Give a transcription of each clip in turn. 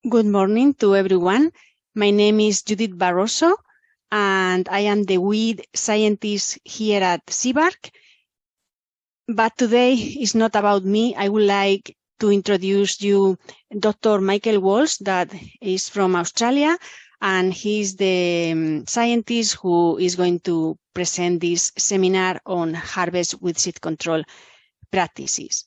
Good morning to everyone. My name is Judith Barroso, and I am the weed scientist here at CBARC. But today is not about me. I would like to introduce you Dr. Michael Walsh, that is from Australia, and he's the scientist who is going to present this seminar on harvest with seed control practices.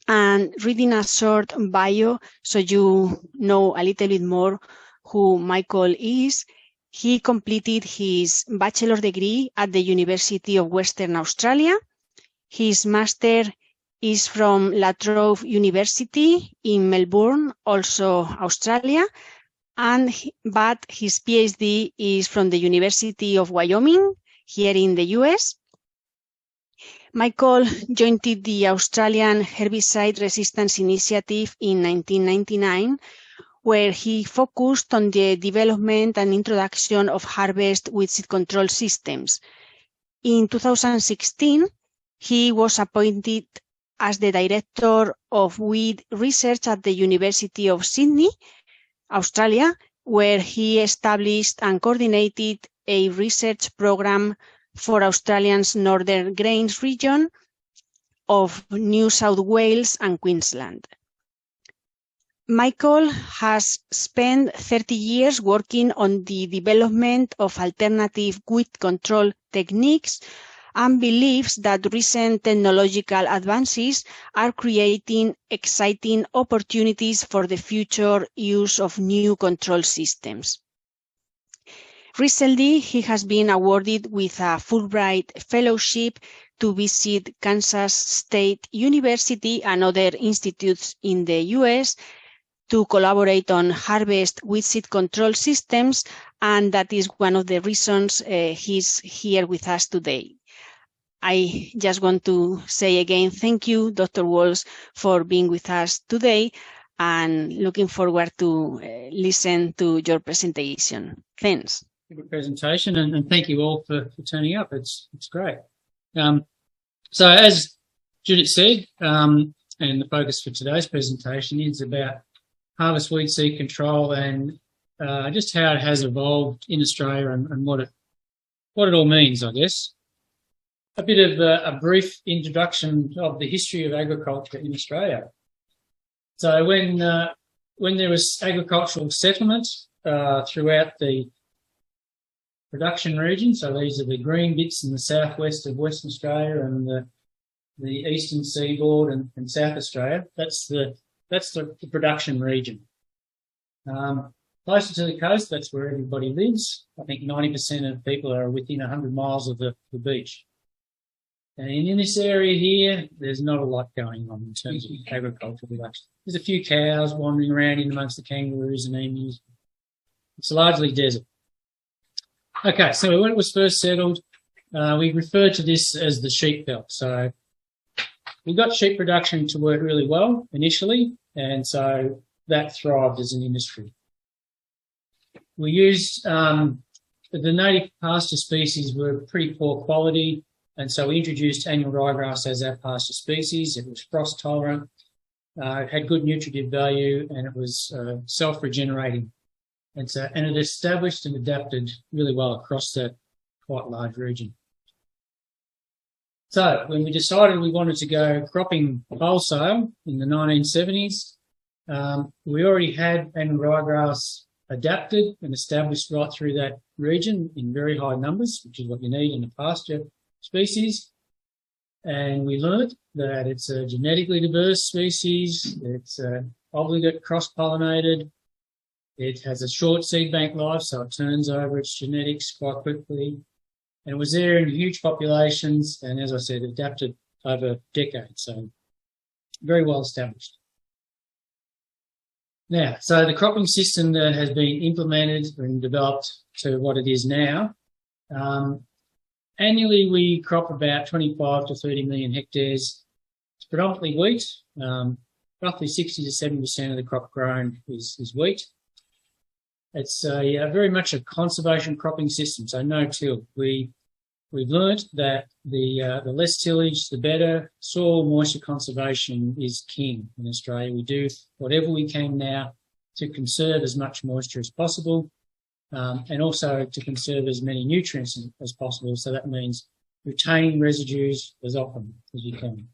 And reading a short bio so you know a little bit more who Michael is. He completed his bachelor degree at the University of Western Australia. His master is from La Trobe University in Melbourne, also Australia, but his PhD is from the University of Wyoming here in the US. Michael joined the Australian Herbicide Resistance Initiative in 1999, where he focused on the development and introduction of harvest with seed control systems. In 2016, he was appointed as the Director of Weed Research at the University of Sydney, Australia, where he established and coordinated a research program for Australia's Northern Grains region of New South Wales and Queensland. Michael has spent 30 years working on the development of alternative weed control techniques and believes that recent technological advances are creating exciting opportunities for the future use of new control systems. Recently, he has been awarded with a Fulbright Fellowship to visit Kansas State University and other institutes in the US to collaborate on harvest with seed control systems, and that is one of the reasons he's here with us today. I just want to say again, thank you, Dr. Walsh, for being with us today, and looking forward to listen to your presentation. Thanks. Good presentation, and thank you all for turning up. It's great. So as Judith said, and the focus for today's presentation is about harvest weed seed control and just how it has evolved in Australia and what it all means, I guess. A bit of a brief introduction of the history of agriculture in Australia. So when there was agricultural settlement throughout the production region, so these are the green bits in the southwest of Western Australia and the eastern seaboard and South Australia. That's the production region. Closer to the coast, that's where everybody lives. I think 90% of people are within 100 miles of the beach. And in this area here, there's not a lot going on in terms of agricultural production. There's a few cows wandering around in amongst the kangaroos and emus. It's largely desert. Okay, so when it was first settled, we referred to this as the sheep belt. So we got sheep production to work really well initially, and so that thrived as an industry. We used the native pasture species were pretty poor quality, and so we introduced annual ryegrass as our pasture species. It was frost tolerant, it had good nutritive value, and it was self-regenerating. And it established and adapted really well across that quite large region. So when we decided we wanted to go cropping wholesale in the 1970s, we already had annual ryegrass adapted and established right through that region in very high numbers, which is what you need in a pasture species. And we learned that it's a genetically diverse species, it's obligate cross-pollinated, it has a short seed bank life, so it turns over its genetics quite quickly. And it was there in huge populations, and as I said, adapted over decades, so very well established. Now, so the cropping system that has been implemented and developed to what it is now, annually we crop about 25 to 30 million hectares. It's predominantly wheat. Roughly 60 to 70% of the crop grown is wheat. It's very much a conservation cropping system, so no till. We've learnt that the less tillage, the better. Soil moisture conservation is king in Australia. We do whatever we can now to conserve as much moisture as possible, and also to conserve as many nutrients as possible. So that means retaining residues as often as you can.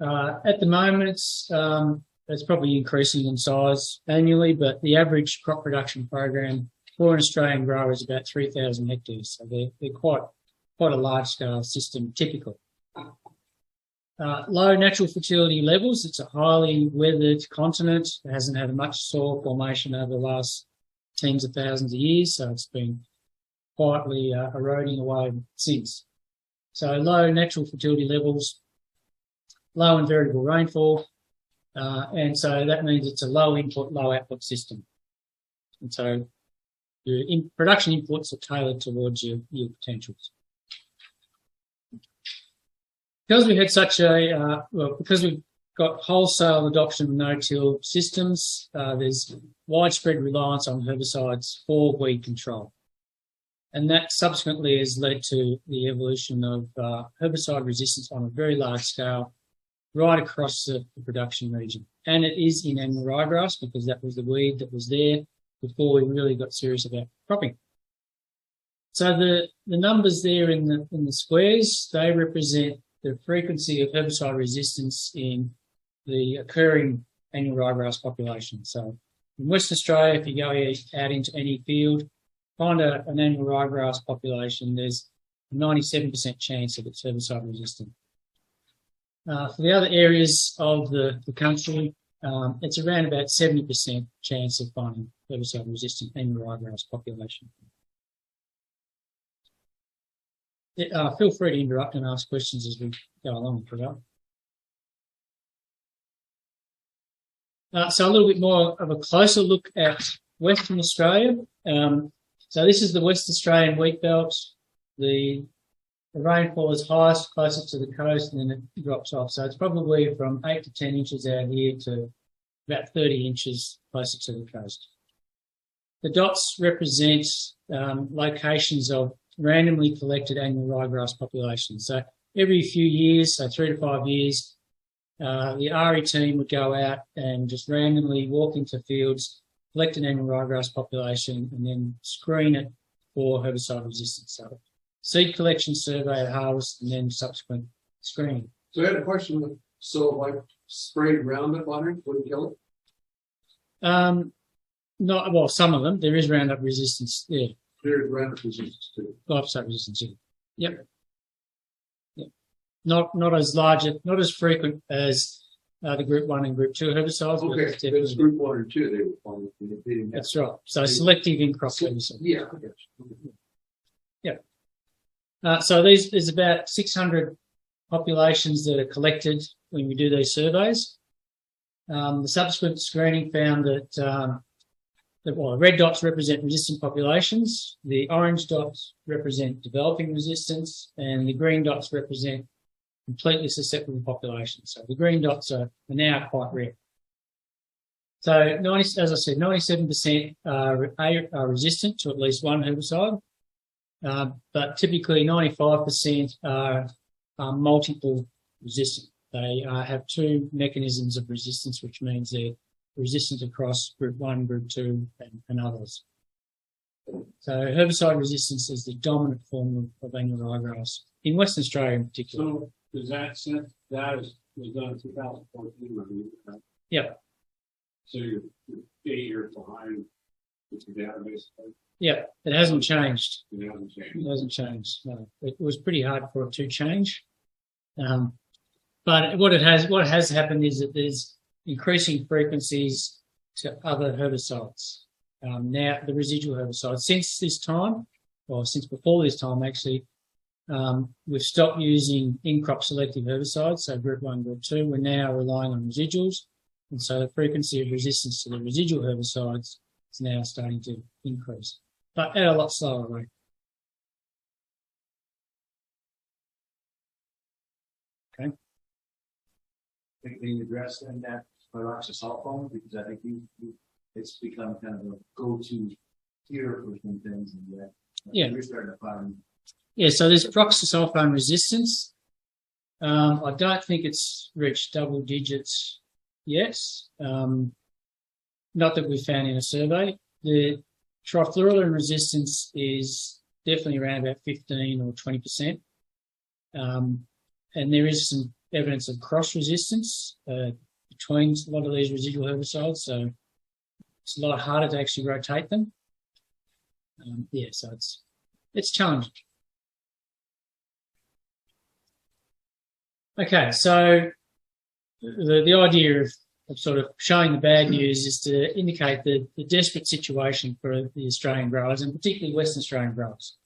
At the moment, it's probably increasing in size annually, but the average crop production program for an Australian grower is about 3,000 hectares. So they're quite a large-scale system, typically. Low natural fertility levels. It's a highly weathered continent. It hasn't had much soil formation over the last tens of thousands of years, so it's been quietly eroding away since. So low natural fertility levels, low and variable rainfall, and so that means it's a low input, low output system. And so your production inputs are tailored towards your potentials. Because we had such because we've got wholesale adoption of no-till systems, there's widespread reliance on herbicides for weed control. And that subsequently has led to the evolution of herbicide resistance on a very large scale right across the production region. And it is in annual ryegrass because that was the weed that was there before we really got serious about cropping. So the numbers there in the squares, they represent the frequency of herbicide resistance in the occurring annual ryegrass population. So in Western Australia, if you go out into any field, find an annual ryegrass population, there's a 97% chance that it's herbicide resistant. For the other areas of the country, it's around about 70% chance of finding herbicide resistant annual ryegrass population. Feel free to interrupt and ask questions as we go along, Prabhat. So a little bit more of a closer look at Western Australia. So this is the West Australian wheat belt. The rainfall is highest closest to the coast and then it drops off. So it's probably from 8 to 10 inches out here to about 30 inches closer to the coast. The dots represent locations of randomly collected annual ryegrass populations. So every few years, so 3 to 5 years, the RE team would go out and just randomly walk into fields, collect an annual ryegrass population, and then screen it for herbicide resistance. So seed collection, survey at harvest, and then subsequent screening. So I had a question. So like sprayed Roundup on it, wouldn't kill it? Not, well, some of them. There is Roundup resistance there. There's Roundup resistance too. Glyphosate resistance, yeah. Yep. Not as large, not as frequent as the Group 1 and Group 2 herbicides. Okay, but it's Group 1 and 2 they were following. That's right. So selective in-crop herbicide. Yeah. Yeah. So there's about 600 populations that are collected when we do these surveys. The subsequent screening found that the red dots represent resistant populations, the orange dots represent developing resistance, and the green dots represent completely susceptible populations. So the green dots are now quite rare. So as I said, 97% are resistant to at least one herbicide, but typically 95% are multiple resistant. They have two mechanisms of resistance, which means they're resistant across Group 1, Group 2, and others. So herbicide resistance is the dominant form of annual ryegrass in Western Australia in particular. So does that since that was done in 2014, right? Yeah. So you're 8 years behind with your database. Yeah, it hasn't changed. It hasn't changed. It hasn't changed. No, it was pretty hard for it to change. But what has happened is that there's increasing frequencies to other herbicides. Now, the residual herbicides, since before this time, actually, we've stopped using in-crop selective herbicides, so Group 1, Group 2. We're now relying on residuals, and so the frequency of resistance to the residual herbicides is now starting to increase, but at a lot slower rate. Okay. Can you address then that pyroxasulfone? Because I think it's become kind of a go-to cure for some things, and you're starting to find. Yeah, so there's pyroxasulfone resistance. I don't think it's reached double digits yet. not that we found in a survey. The trifluralin resistance is definitely around about 15 or 20%. And there is some evidence of cross resistance between a lot of these residual herbicides, so it's a lot harder to actually rotate them. So it's challenging. Okay, so the idea of sort of showing the bad news is to indicate the desperate situation for the Australian growers, and particularly Western Australian growers.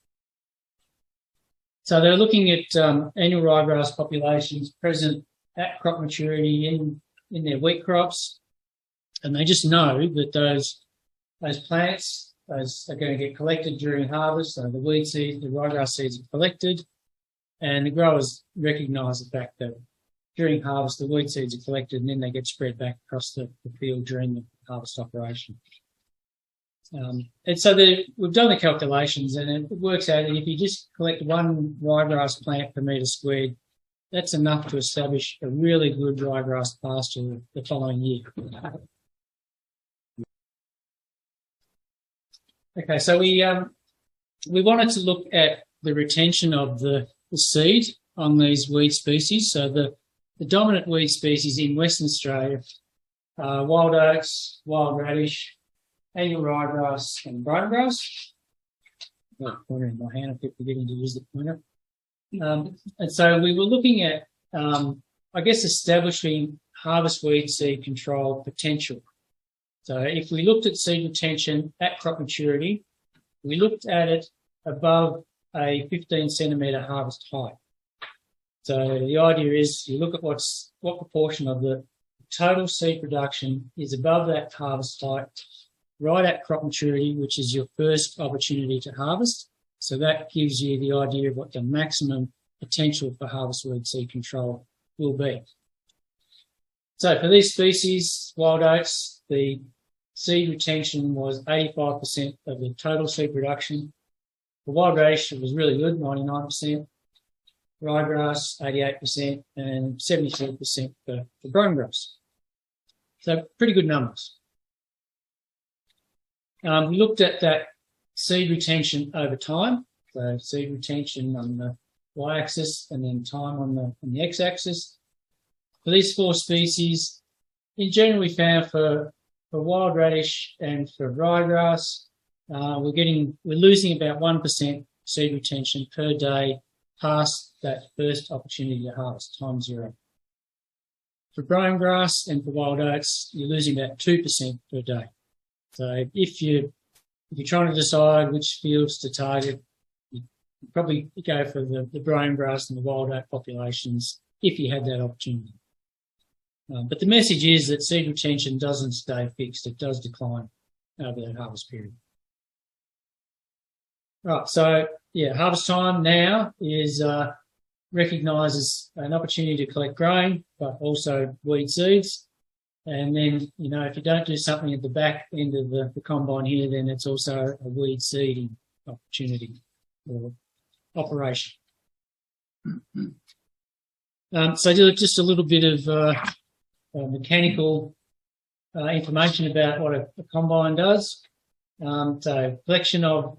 So they're looking at annual ryegrass populations present at crop maturity in their wheat crops, and they just know that those plants are going to get collected during harvest. So the weed seeds, the ryegrass seeds are collected, and the growers recognise the fact that during harvest the weed seeds are collected and then they get spread back across the field during the harvest operation. And so we've done the calculations, and it works out that if you just collect one ryegrass plant per metre squared, that's enough to establish a really good ryegrass pasture the following year. Okay, so we wanted to look at the retention of the seed on these weed species. So the dominant weed species in Western Australia are wild oats, wild radish, annual ryegrass, and brome grass. Oh, pointer in my hand, I keep forgetting to use the pointer. And so we were looking at, I guess, establishing harvest weed seed control potential. So if we looked at seed retention at crop maturity, we looked at it above a 15 centimetre harvest height. So the idea is you look at what proportion of the total seed production is above that harvest height right at crop maturity, which is your first opportunity to harvest. So that gives you the idea of what the maximum potential for harvest weed seed control will be. So for these species, wild oats, the seed retention was 85% of the total seed production. For wild radish, it was really good, 99%. Ryegrass, 88%, and 73% for brome grass. So pretty good numbers. We looked at that seed retention over time. So seed retention on the y-axis and then time on the x-axis. For these four species, in general, we found for wild radish and for ryegrass, we're losing about 1% seed retention per day past that first opportunity to harvest, time 0. For brome grass and for wild oats, you're losing about 2% per day. So if you're trying to decide which fields to target, you probably go for the brome grass and the wild oat populations if you had that opportunity. But the message is that seed retention doesn't stay fixed. It does decline over that harvest period. Right, so yeah, harvest time now is recognised as an opportunity to collect grain, but also weed seeds. And then, if you don't do something at the back end of the combine here, then it's also a weed seeding opportunity or operation. So just a little bit of mechanical information about what a combine does. So collection of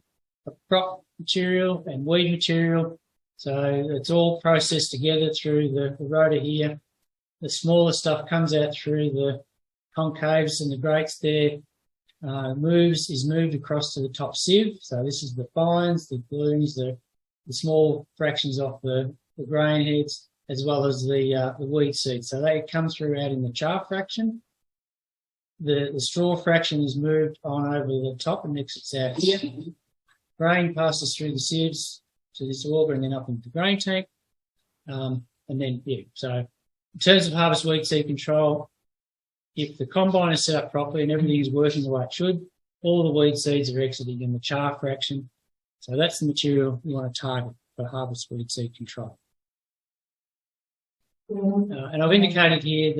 crop material and weed material. So it's all processed together through the rotor here. The smaller stuff comes out through the concaves and the grates there, is moved across to the top sieve. So this is the fines, the blooms, the small fractions off the grain heads, as well as the weed seeds. So they come through out in the chaff fraction. The straw fraction is moved on over the top and exits out here. Grain passes through the sieves to this auger and then up into the grain tank. And then, so in terms of harvest weed seed control, if the combine is set up properly and everything is working the way it should, all the weed seeds are exiting in the chaff fraction. So that's the material you want to target for harvest weed seed control. And I've indicated here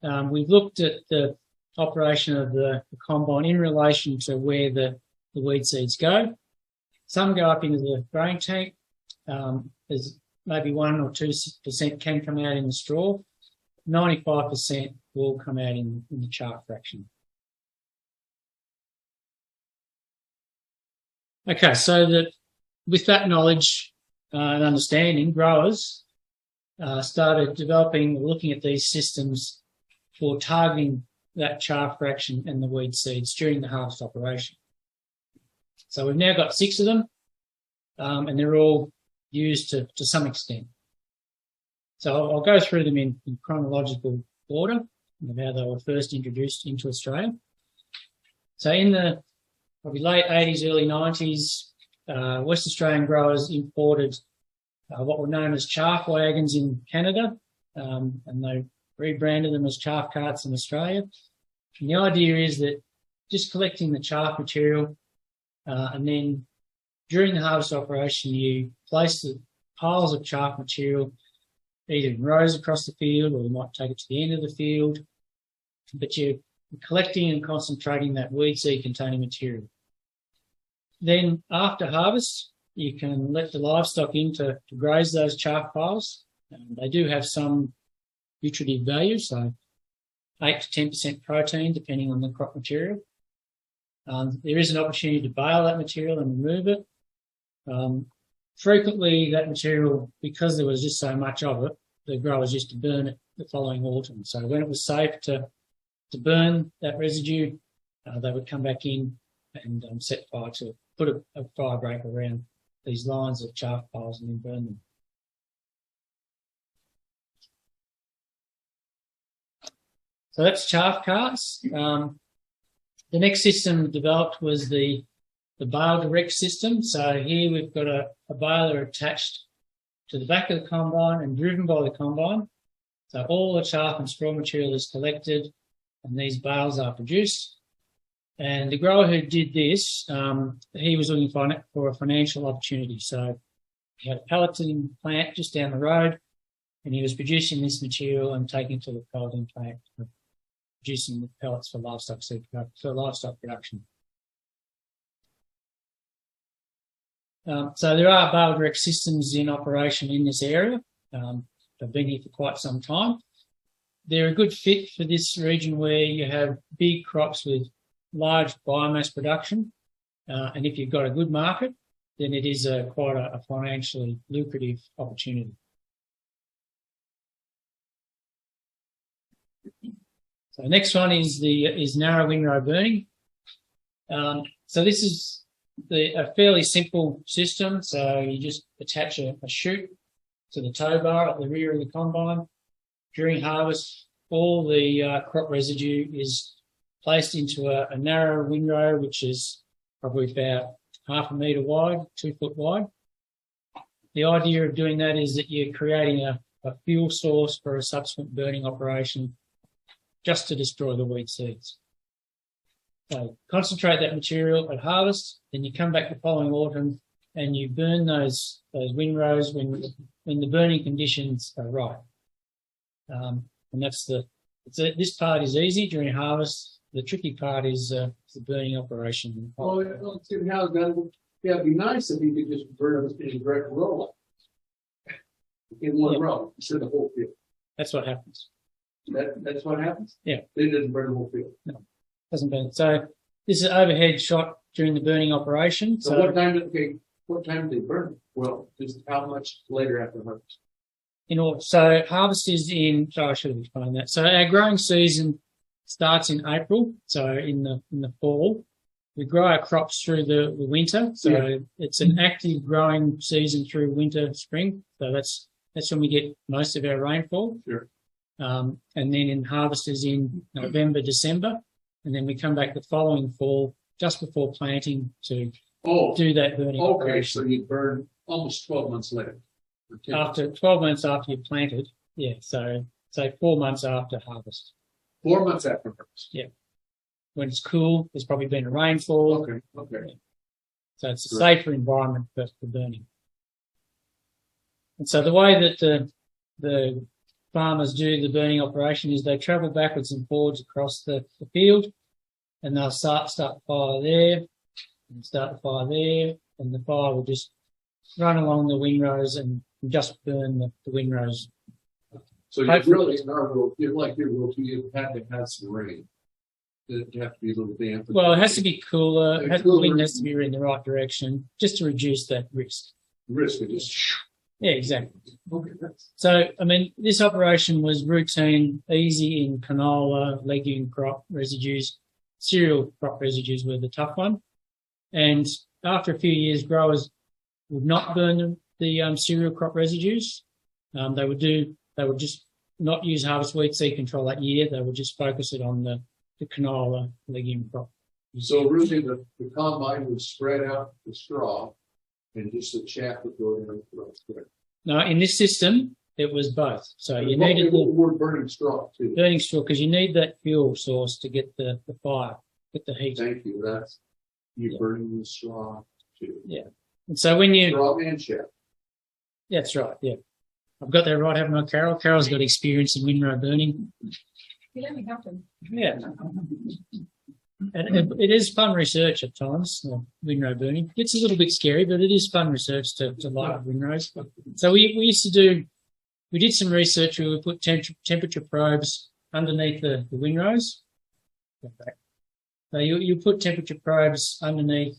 that we've looked at the operation of the combine in relation to where the weed seeds go. Some go up into the grain tank. There's maybe 1 or 2% can come out in the straw. 95% will come out in the chaff fraction. Okay, so with that knowledge and understanding, growers started looking at these systems for targeting that chaff fraction and the weed seeds during the harvest operation. So we've now got 6 of them, and they're all used to some extent. So I'll go through them in chronological order of how they were first introduced into Australia. So in the probably late 80s, early 90s, West Australian growers imported what were known as chaff wagons in Canada, and they rebranded them as chaff carts in Australia. And the idea is that just collecting the chaff material, and then during the harvest operation, you place the piles of chaff material either in rows across the field, or you might take it to the end of the field, but you're collecting and concentrating that weed seed containing material. Then after harvest, you can let the livestock in to graze those chaff piles. They do have some nutritive value, so 8 to 10% protein, depending on the crop material. There is an opportunity to bale that material and remove it. Frequently, that material, because there was just so much of it, the growers used to burn it the following autumn. So when it was safe to burn that residue, they would come back in and set fire to it, put a fire break around these lines of chaff piles and then burn them. So that's chaff carts. The next system developed was the bale direct system. So here we've got a baler attached to the back of the combine and driven by the combine. So all the chaff and straw material is collected and these bales are produced. And the grower who did this, he was looking for a financial opportunity. So he had a pelleting plant just down the road, and he was producing this material and taking it to the pelleting plant, producing the pellets for livestock production. So there are bale direct systems in operation in this area. They've been here for quite some time. They're a good fit for this region where you have big crops with large biomass production, and if you've got a good market, then it is quite a financially lucrative opportunity. So the next one is narrow windrow burning. So this is a fairly simple system. So you just attach a chute to the tow bar at the rear of the combine. During harvest, all the crop residue is placed into a narrow windrow, which is probably about 0.5 metre wide, 2 foot wide. The idea of doing that is that you're creating a fuel source for a subsequent burning operation just to destroy the weed seeds. So concentrate that material at harvest, then you come back the following autumn and you burn those windrows when the burning conditions are right. And that's this part is easy during harvest. The tricky part is the burning operation. Well, it'd be nice if you could just burn it in a direct row. In one row, instead of the whole field. That's what happens. That's what happens? Yeah. They didn't burn the whole field. No, doesn't burn. So this is overhead shot during the burning operation. So what time did they burn? Well, just how much later after harvest? So harvest is I should have explained that. So our growing season starts in April. So in the fall, we grow our crops through the winter. So it's an active growing season through winter, spring. So that's when we get most of our rainfall. Sure. And then in harvest is in November, December, and then we come back the following fall just before planting to do that burning operation. So you burn almost 12 months later. After 12 months after you've planted, so 4 months after harvest. 4 months after harvest. Yeah. When it's cool, there's probably been a rainfall. Okay. Yeah. So it's a safer environment for burning. And so the way that the farmers do the burning operation is they travel backwards and forwards across the field, and they'll start the fire there, and start the fire there, and the fire will just run along the windrows and just burn the windrows. So you really, in our rule, you're like your rule, you had to have some rain. It have to be a little damp. Well, it has to be cooler. Yeah, The cooler. wind has to be in the right direction just to reduce that risk. Risk of just. Yeah, exactly. Okay, that's. So, I mean, this operation was routine, easy in canola, legume crop residues. Cereal crop residues were the tough one. And after a few years, growers would not burn the cereal crop residues. They would just not use harvest weed seed control that year. They would just focus it on the canola legume crop. So really the combine would spread out the straw and just the chaff would go in the row. No, in this system, it was both. So you needed the word burning straw too. burning straw because you need that fuel source to get the fire, get the heat. Thank you. That's you burning the straw too. Yeah. And so when you, Straw and chaff. that's right. Yeah. I've got that right, haven't I, Carol? Carol's got experience in windrow burning. You let me help him. Yeah. And it is fun research at times, windrow burning. It's a little bit scary, but it is fun research to light up windrows. So we did some research where we put temperature probes underneath the windrows. So you put temperature probes underneath,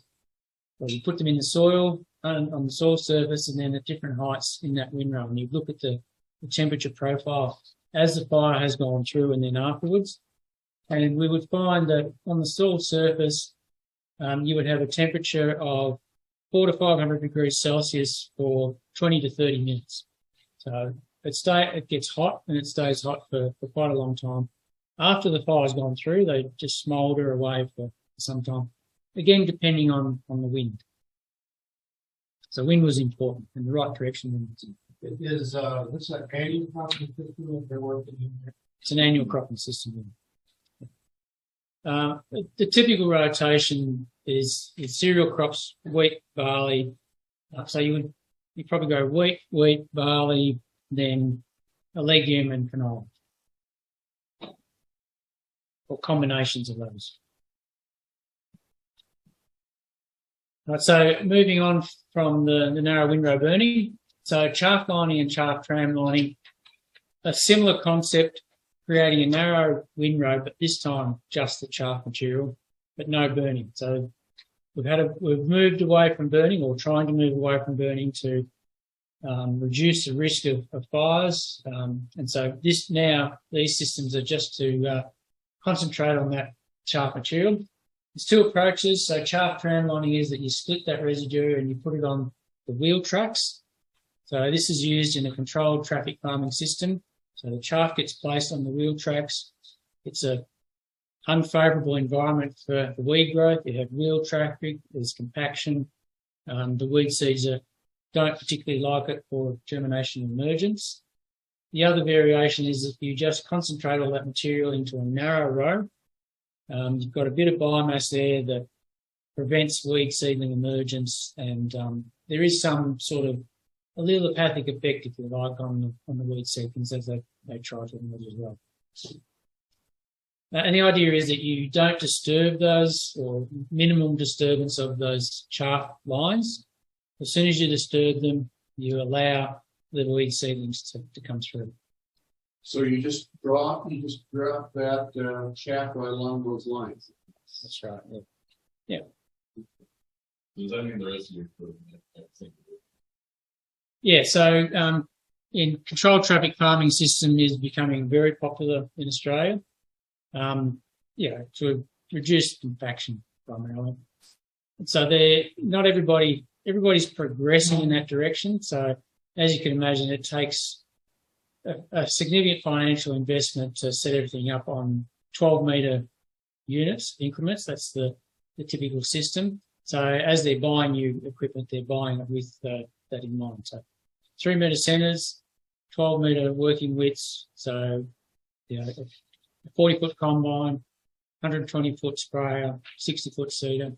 or you put them in the soil, on the soil surface, and then at different heights in that windrow. And you look at the temperature profile as the fire has gone through and then afterwards. And we would find that on the soil surface, you would have a temperature of 400 to 500 degrees Celsius for 20 to 30 minutes. So it gets hot and it stays hot for quite a long time. After the fire's gone through, they just smoulder away for some time. Again, depending on the wind. So wind was important and the right direction. Is this an annual cropping system that they're working in? It's an annual cropping system. The typical rotation is cereal crops, wheat, barley. So you probably go wheat, barley, then a legume and canola, or combinations of those. Right, so moving on from the narrow windrow burning, so chaff lining and chaff tram lining, a similar concept, creating a narrow windrow, but this time just the chaff material, but no burning. So we've moved away from burning, or trying to move away from burning, to reduce the risk of fires. And so these systems are just to concentrate on that chaff material. There's two approaches. So chaff tram lining is that you split that residue and you put it on the wheel tracks. So this is used in a controlled traffic farming system. So the chaff gets placed on the wheel tracks. It's a unfavourable environment for weed growth. You have wheel traffic, there's compaction. The weed seeds don't particularly like it for germination and emergence. The other variation is if you just concentrate all that material into a narrow row, you've got a bit of biomass there that prevents weed seedling emergence, and there is some sort of allelopathic effect, if you like, on the weed seedlings as they try to emerge as well. And the idea is that you don't disturb those, or minimum disturbance of those chaff lines. As soon as you disturb them, you allow the weed seedlings to come through. So you just drop that chaff right along those lines. That's right. Yeah. Does that mean the rest of your equipment? Yeah. So in controlled traffic farming system is becoming very popular in Australia. To reduce compaction primarily. And so not everybody's progressing in that direction. So as you can imagine, it takes a significant financial investment to set everything up on 12-metre units, increments. That's the typical system. So as they're buying new equipment, they're buying it with that in mind. So 3-metre centres, 12-metre working widths. So, a 40-foot combine, 120-foot sprayer, 60-foot seeder,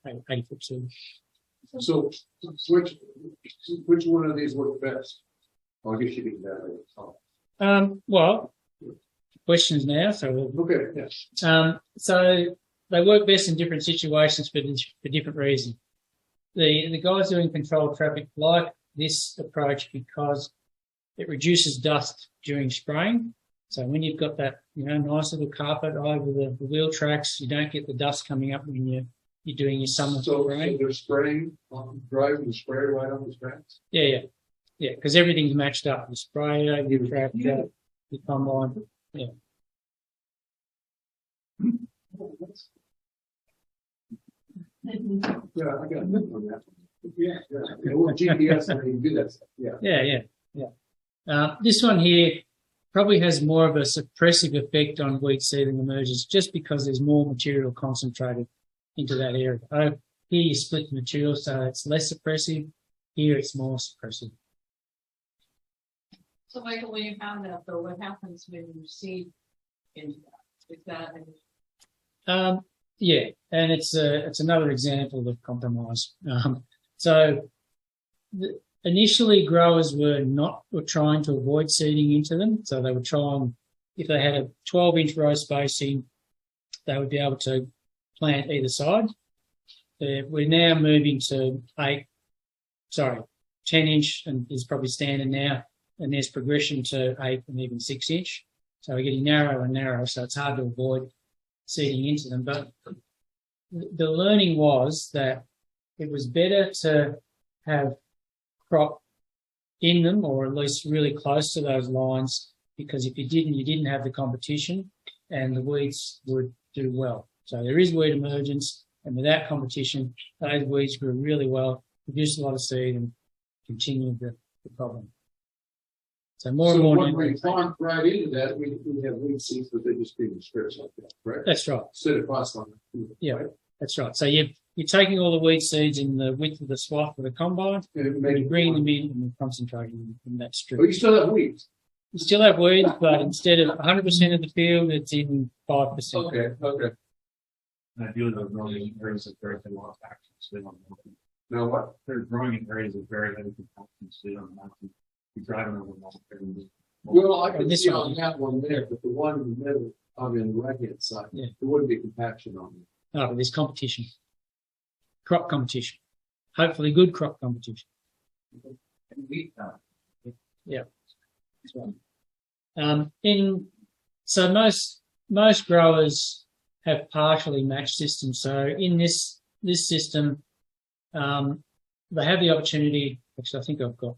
80-foot seeder. So which one of these work best? Well, I guess you did that. Well, questions now. So Okay. Yes. so they work best in different situations for different reasons. The guys doing controlled traffic like this approach because it reduces dust during spraying. So when you've got that, nice little carpet over the wheel tracks, you don't get the dust coming up when you're doing your summer spraying. So they're spraying, driving the spray right on the tracks? Yeah, because everything's matched up. The sprayer, your tractor, the combine. Yeah. Yeah, I got a note on that. Yeah. Well, GPS, I can do that stuff. Yeah. This one here probably has more of a suppressive effect on weed seedling emergence just because there's more material concentrated into that area. Here you split the material, so it's less suppressive. Here it's more suppressive. So Michael, when you found that though, what happens when you seed into that? Is that Yeah, and it's another example of compromise. So initially growers were trying to avoid seeding into them. So they would try and, if they had a 12-inch row spacing, they would be able to plant either side. We're now moving to 10-inch and is probably standard now. And there's progression to 8 and even 6-inch. So we're getting narrower and narrower, so it's hard to avoid seeding into them. But the learning was that it was better to have crop in them, or at least really close to those lines, because if you didn't have the competition and the weeds would do well. So there is weed emergence, and without competition, those weeds grew really well, produced a lot of seed, and continued the problem. So more and more. When we farm right into that, we have weed seeds, but they just being strips like that, right? That's right. Instead of cross on it. Yeah, right? that's right. So you're taking all the weed seeds in the width of the swath of the combine, and you're bringing them in and you're concentrating them in that strip. But you still have weeds. You still have weeds, but instead of 100% of the field, it's in 5%. Okay. And I feel those growing in areas of very heavy compactions on the mountain. Now what? They're growing in areas of very heavy compactions on the mountain. You're driving over the mountain. Well, I can this see one. on that one there, but the one in the middle, on the right-hand side, Yeah. there wouldn't be compaction on it. No, but there's competition. Crop competition. Hopefully good crop competition. And wheat time. Yeah. That's right. So most growers have partially matched systems. So in this system, they have the opportunity, actually I think I've got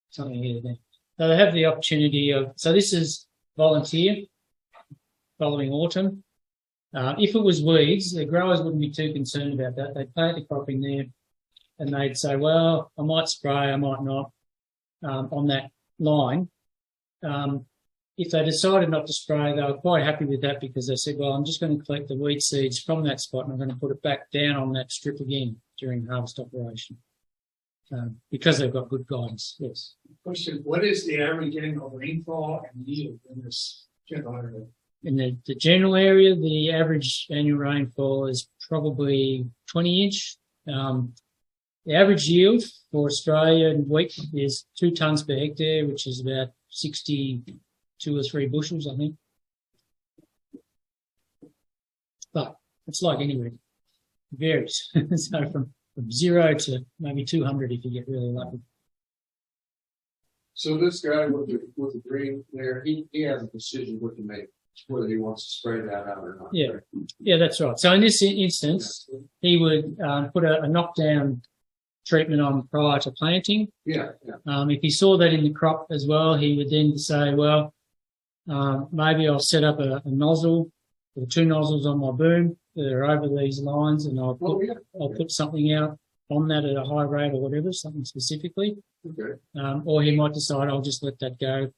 something here then. So they have the opportunity of, so this is volunteer following autumn. If it was weeds, the growers wouldn't be too concerned about that. They'd plant the crop in there and they'd say, well, I might spray, I might not, on that line. If they decided not to spray, they were quite happy with that because they said, well, I'm just going to collect the weed seeds from that spot and I'm going to put it back down on that strip again during harvest operation. Because they've got good guidance, yes. Question, what is the average annual rainfall and yield in this general area? In the general area, the average annual rainfall is probably 20-inch. The average yield for Australia in wheat is 2 tonnes per hectare, which is about 62 or 3 bushels, I think. But it's like anywhere. It varies. So from 0 to maybe 200 if you get really lucky. So this guy with the green there, he has a decision what to make, whether he wants to spray that out or not. Yeah, right? yeah, that's right. So in this instance, he would put a knockdown treatment on prior to planting. Yeah. If he saw that in the crop as well, he would then say, well, maybe I'll set up a nozzle or 2 nozzles on my boom that are over these lines, and I'll put something out on that at a high rate or whatever, something specifically. Okay. Or he might decide I'll just let that go,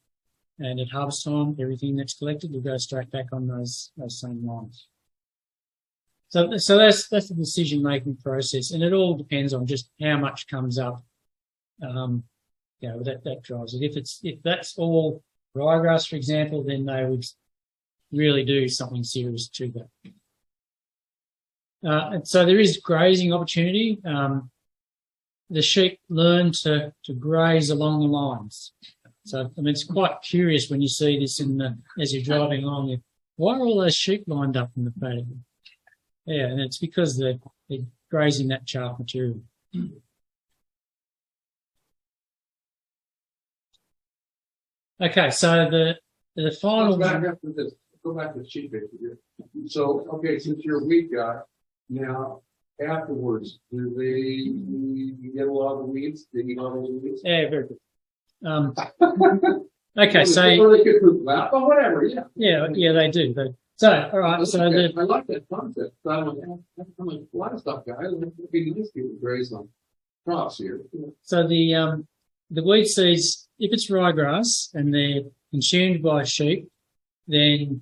and at harvest time, everything that's collected will go straight back on those same lines. So that's the decision making process, and it all depends on just how much comes up. That drives it. If that's all ryegrass, for example, then they would really do something serious to that. And so there is grazing opportunity. The sheep learn to graze along the lines. So, I mean, it's quite curious when you see this as you're driving along. Why are all those sheep lined up in the paddock? Yeah, and it's because they're grazing that chaff material. Okay, so The final Back up to this. Go back to the sheet picture here. So, okay, since you're a wheat guy, now afterwards, do they get a lot of weeds? They eat all the weeds? yeah, very good. Okay, so Or they could move that, but whatever, yeah. yeah, they do. So, all right, so Okay, I like that concept. So I'm a livestock guy. It'd be nice to graze on crops here. So the weed seeds, if it's ryegrass and they're consumed by sheep, then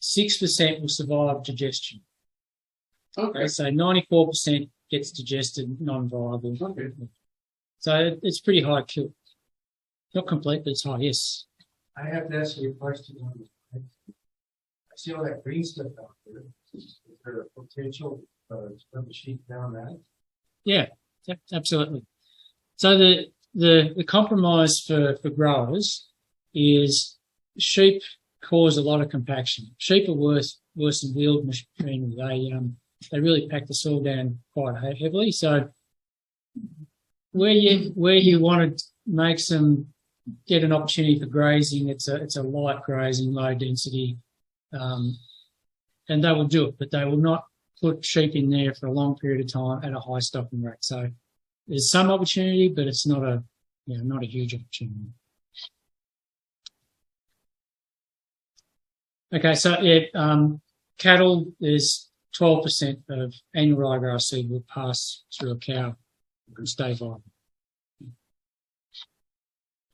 6% will survive digestion. Okay. So 94% gets digested, non-viable. Okay. So it's pretty high kill. Not complete, but it's high, yes. I have to ask you a question on this. I see all that green stuff out there. Is there a potential from the sheep down that? Yeah, absolutely. So the compromise for growers is sheep cause a lot of compaction. Sheep are worse than wheeled machinery. They really pack the soil down quite heavily. So where you want to make get an opportunity for grazing, it's a light grazing, low density, and they will do it, but they will not put sheep in there for a long period of time at a high stocking rate. So there's some opportunity, but it's not a huge opportunity. Okay, so cattle, there's 12% of annual ryegrass seed will pass through a cow and stay viable.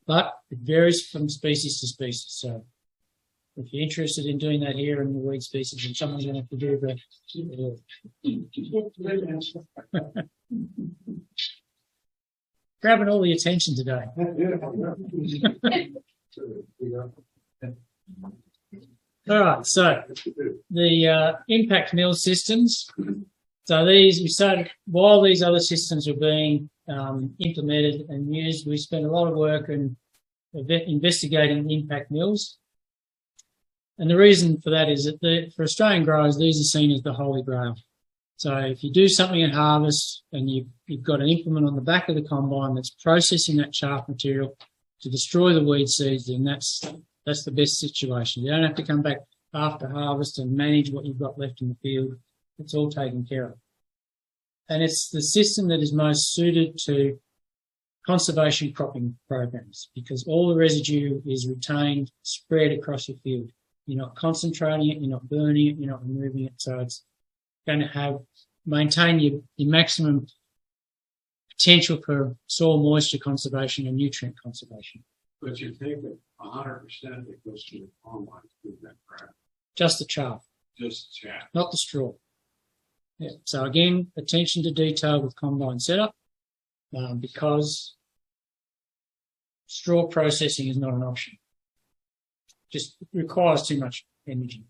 But it varies from species to species. So if you're interested in doing that here in the weed species, then someone's going to have to do the grabbing all the attention today. All right, so the impact mill systems. So we started while these other systems were being implemented and used. We spent a lot of work in investigating impact mills, and the reason for that is that for Australian growers, these are seen as the holy grail. So if you do something at harvest and you've got an implement on the back of the combine that's processing that chaff material to destroy the weed seeds, then that's the best situation. You don't have to come back after harvest and manage what you've got left in the field. It's all taken care of. And it's the system that is most suited to conservation cropping programs because all the residue is retained, spread across your field. You're not concentrating it, you're not burning it, you're not removing it. So it's going to maintain your maximum potential for soil moisture conservation and nutrient conservation. But you take it 100% that goes to the combine to that crap. Just the chaff. Just chaff. Not the straw. Yeah. So again, attention to detail with combine setup, because straw processing is not an option. Just requires too much energy.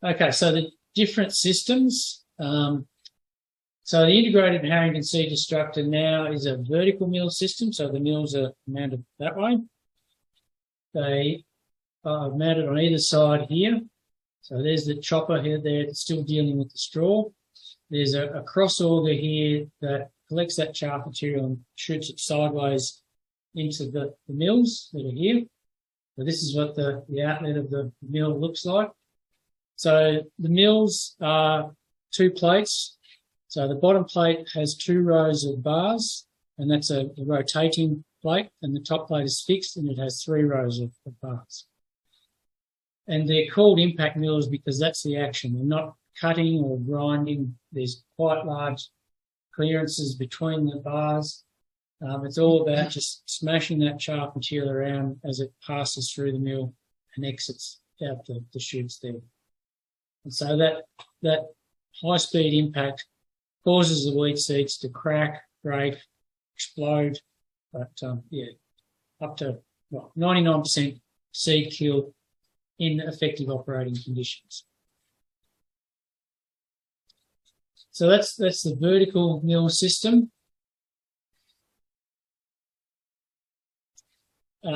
Okay, so the different systems. So the integrated Harrington seed destructor now is a vertical mill system. So the mills are mounted that way. They are mounted on either side here. So there's the chopper here there that's still dealing with the straw. There's a cross auger here that collects that chaff material and shoots it sideways into the mills that are here. So this is what the outlet of the mill looks like. So the mills are 2 plates. So the bottom plate has 2 rows of bars, and that's a rotating plate, and the top plate is fixed, and it has 3 rows of bars. And they're called impact mills because that's the action. They're not cutting or grinding. There's quite large clearances between the bars. It's all about just smashing that chaff material around as it passes through the mill and exits out the chutes there. And so that high-speed impact causes the wheat seeds to crack, break, explode, but up to 99% seed kill in effective operating conditions. So that's the vertical mill system.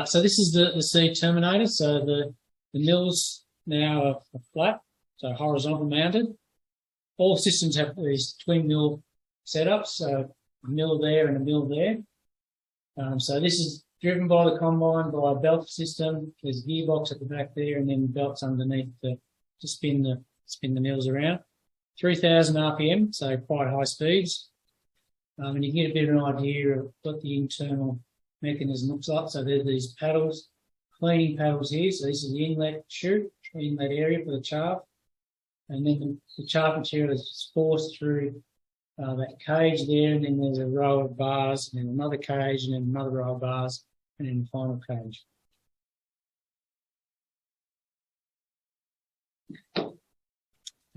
So this is the seed terminator. So the mills now are flat, so horizontal mounted. All systems have these twin mill setups, so a mill there and a mill there. So this is driven by the combine by a belt system. There's a gearbox at the back there, and then belts underneath to spin the mills around. 3,000 RPM, so quite high speeds. And you can get a bit of an idea of what the internal mechanism looks like. So there's these paddles, cleaning paddles here. So this is the inlet chute, inlet area for the chaff. And then the chaff material is forced through that cage there, and then there's a row of bars, and then another cage, and then another row of bars, and then the final cage.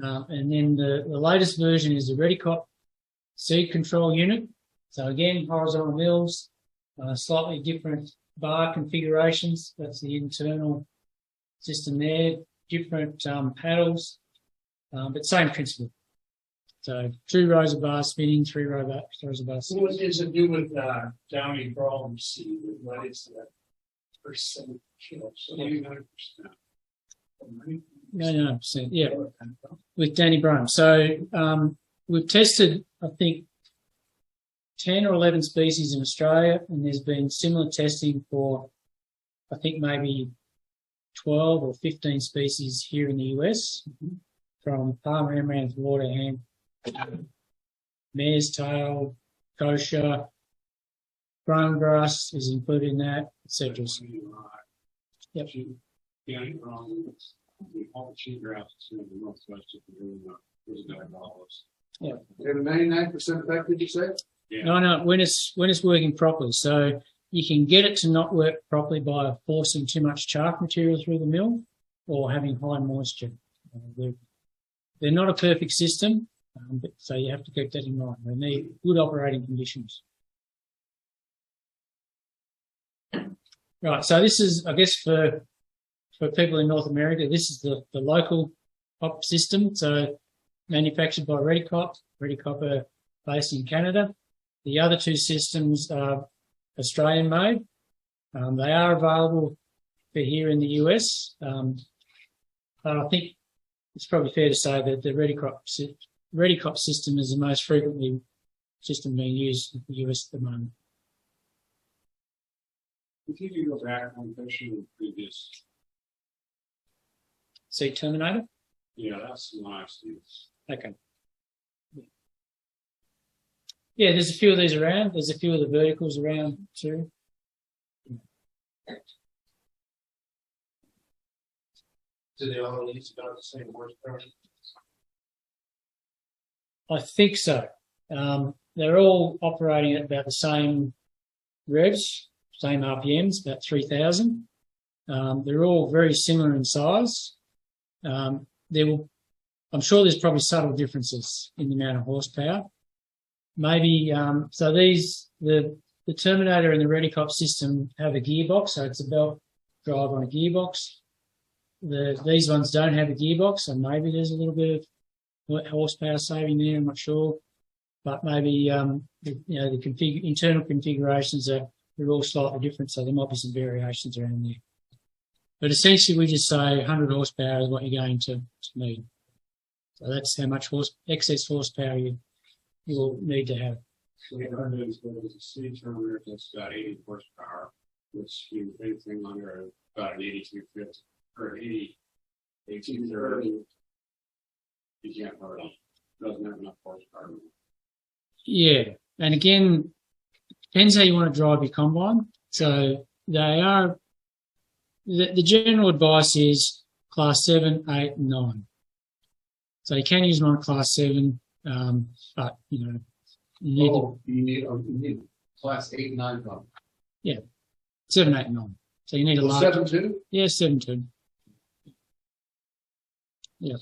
And then the latest version is the Redicop seed control unit. So again, horizontal mills, slightly different bar configurations. That's the internal system there. Different paddles, but same principle. So 2 rows of bars spinning, 3 rows of bars spinning. What does it do with downy problems? What is that percent? So 99%. 99%, yeah, with Danny Brown. So we've tested, I think, 10 or 11 species in Australia, and there's been similar testing for, I think, maybe 12 or 15 species here in the US, from Palmer amaranth, waterhand, mare's tail, kochia, brown grass is included in that, etc. Yep. Yeah, all the cheaper out in the northwest of the Yeah. And 99% effective, you say? Yeah. No, when it's working properly. So you can get it to not work properly by forcing too much chaff material through the mill or having high moisture. They're not a perfect system, but so you have to keep that in mind. They need good operating conditions. Right, so this is, I guess, for people in North America, this is the local hop system. So manufactured by Redicop are based in Canada. The other 2 systems are Australian made. They are available for here in the US. But I think it's probably fair to say that the Redicop system is the most frequently system being used in the US at the moment. If you go back one question in previous, See Terminator? yeah, that's the last use. Okay. Yeah, there's a few of these around. There's a few of the verticals around too. Do they all use about the same horsepower? I think so. They're all operating at about the same revs, same RPMs, about 3,000. They're all very similar in size. I'm sure there's probably subtle differences in the amount of horsepower. Maybe, so the Terminator and the Redicop system have a gearbox, so it's a belt drive on a gearbox. These ones don't have a gearbox, so maybe there's a little bit of horsepower saving there, I'm not sure. But maybe, the internal configurations they're all slightly different, so there might be some variations around there. But essentially, we just say 100 horsepower is what you're going to need. So that's how much excess horsepower you will need to have. So there's a seed terminator that's got 80 horsepower, which you anything under about an 8250 or 8230. You can't hurt them. Doesn't have enough horsepower. Yeah, and again, depends how you want to drive your combine. So they are. The general advice is class 7, 8, and 9. So you can use them on class 7, but you need class 8, 9 pump. Yeah, 7, 8, and 9. So you need a large. 7.2? Yeah, 7.2. Yeah.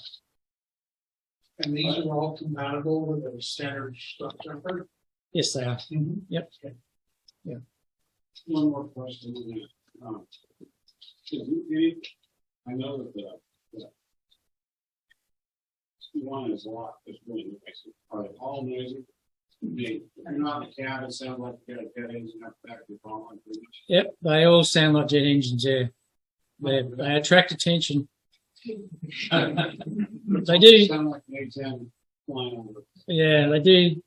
And these are all compatible with the standard stuff jumper? Yes, they are. Yep. One more question. I know that the one is a lot. It's really nice. Are they all noisy? You're not in the cab. It sounds like you got a dead engine up back of your phone. Yep, they all sound like jet engines. Yeah, they attract attention. They do. Sound like an A10 flying over. Yeah, they do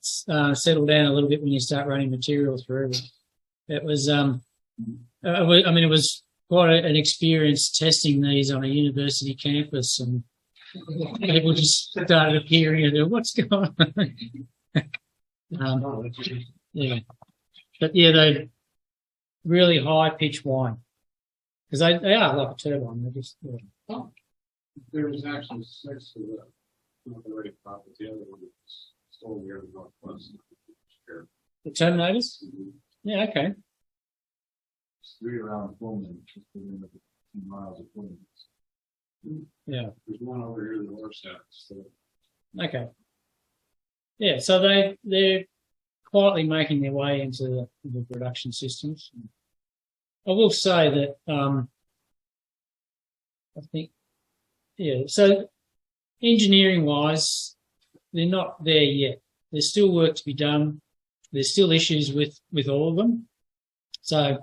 settle down a little bit when you start running material through. It was I mean, it was quite an experience testing these on a university campus, and people just started appearing and what's going on? Yeah. But yeah, they really high pitch whine because they are like a turbine. They're just There was actually 6 of the not the right crop, but the other one is still here in the northwest. the Terminators. Yeah, okay. It's 3 around Pullman, just within a few miles of Pullman. Yeah. There's one over here in the north side. So Okay. Yeah, so they're quietly making their way into the production systems. I will say that I think, yeah, so engineering wise, they're not there yet. There's still work to be done. There's still issues with all of them. So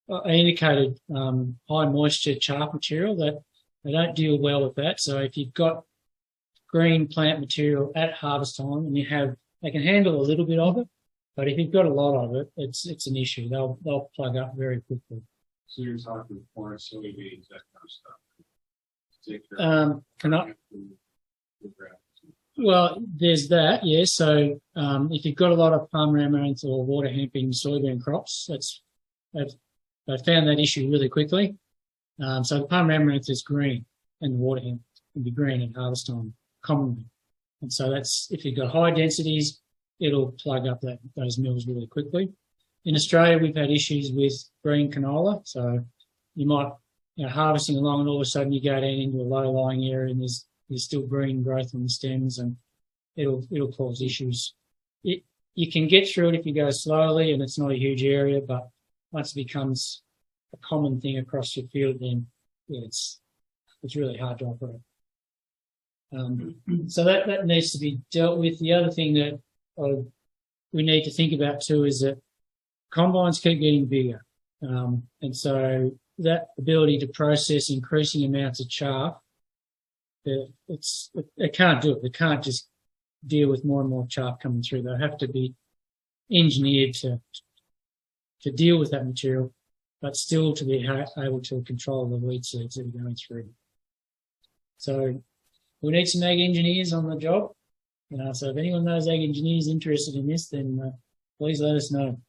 I indicated high moisture chaff material, that they don't deal well with that. So if you've got green plant material at harvest time and they can handle a little bit of it, but if you've got a lot of it, it's an issue. They'll plug up very quickly. So you're talking corn, soybeans, that kind of stuff. Take care Well, there's that, yeah. So if you've got a lot of palm amaranth or water hemping soybean crops, they found that issue really quickly. So the palm amaranth is green, and the water hemp can be green at harvest time commonly. And so that's, if you've got high densities, it'll plug up those mills really quickly. In Australia, we've had issues with green canola. So you might, harvesting along, and all of a sudden you go down into a low-lying area and there's still green growth on the stems, and it'll cause issues. You can get through it if you go slowly and it's not a huge area, but once it becomes a common thing across your field, then it's really hard to operate. So that needs to be dealt with. The other thing that we need to think about too is that combines keep getting bigger, and so that ability to process increasing amounts of chaff, it can't do it. They can't just deal with more and more chaff coming through. They have to be engineered to deal with that material, but still to be able to control the weed seeds that are going through. So we need some ag engineers on the job. So if anyone knows ag engineers interested in this, then please let us know.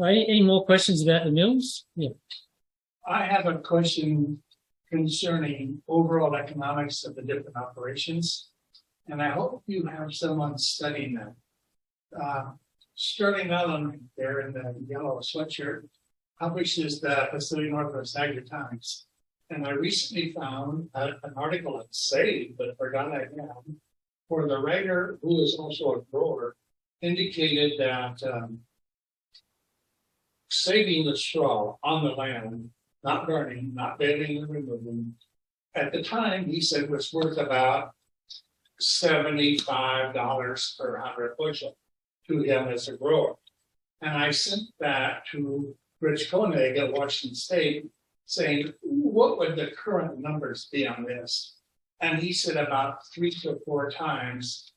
Any more questions about the mills? Yeah. I have a question concerning overall economics of the different operations, and I hope you have someone studying that. Starting out on there in the yellow sweatshirt, publishes the Pacific Northwest Agri Times, and I recently found an article in Save, but forgot I had, where the writer, who is also a grower, indicated that saving the straw on the land, not burning, not baling and removing, at the time, he said, was worth about $75 per 100 bushel to him as a grower. And I sent that to Rich Koenig at Washington State, saying, what would the current numbers be on this? And he said about 3 to 4 times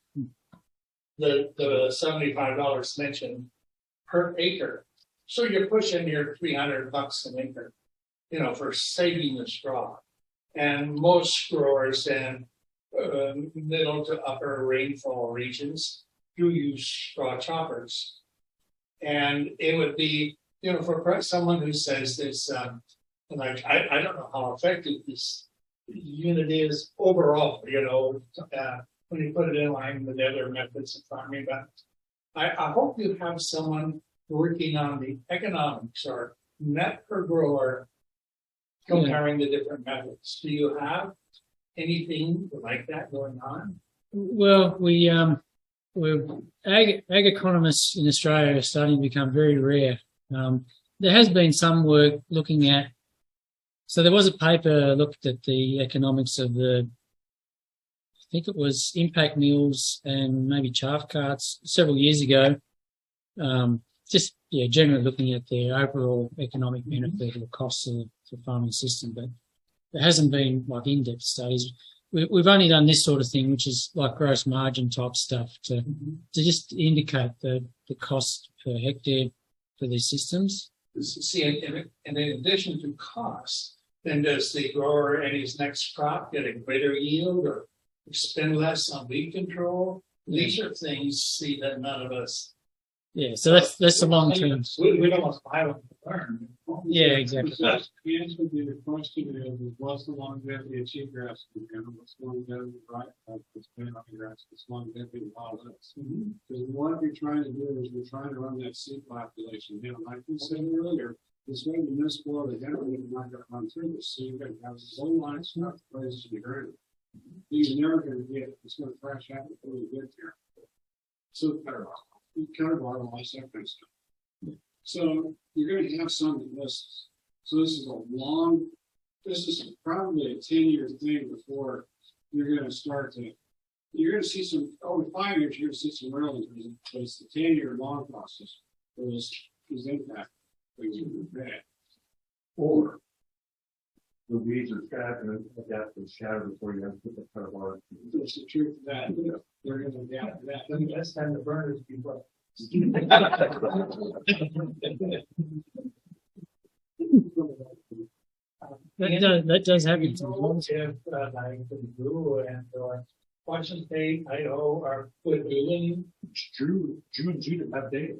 the $75 mentioned per acre. So you're pushing your $300 an acre, for saving the straw. And most growers in middle to upper rainfall regions do use straw choppers. And it would be, for someone who says this, like, I don't know how effective this unit is overall, when you put it in line with other methods of farming. But I hope you have someone working on the economics or net per grower comparing the different methods. Do you have anything like that going on? Well, ag economists in Australia are starting to become very rare. There has been some work looking at, so there was a paper looked at the economics of I think it was impact mills and maybe chaff carts several years ago. Generally looking at their overall economic benefit or costs of the farming system, but there hasn't been like in-depth studies. We've only done this sort of thing, which is like gross margin type stuff to just indicate the cost per hectare for these systems. See, and in addition to cost, then does the grower and his next crop get a greater yield or spend less on weed control? These are things, see, that none of us. Yeah, so that's the long term. We don't want to buy them to learn. Yeah, exactly. The answer to the question is, what's the longevity of cheatgrass? What's the longevity, right? It's been on grass, it's longevity of wildlife. Because what we're trying to do is we're trying to run that seed population down. Like we said earlier, this way the municipal, the generally not going to run through this. So you're going to have one line stuff places to be grounded. You're never going to get, it's going to crash out before you get there. So cover wildlife, that kind of stuff. So you're going to have some that misses. So this is probably a 10-year thing before you're going to start to, you're going to see some, over 5 years, you're going to see some real improvement, but it's the 10-year long process where this impact things are bad. Or the weeds are fat and adapt to the shadow before you have to put the cut bar. That's the truth of that. They're going to adapt to that. That's time the burners people. That does happen. If like the blue and Washington, Idaho are good doing. Drew and Judah have data.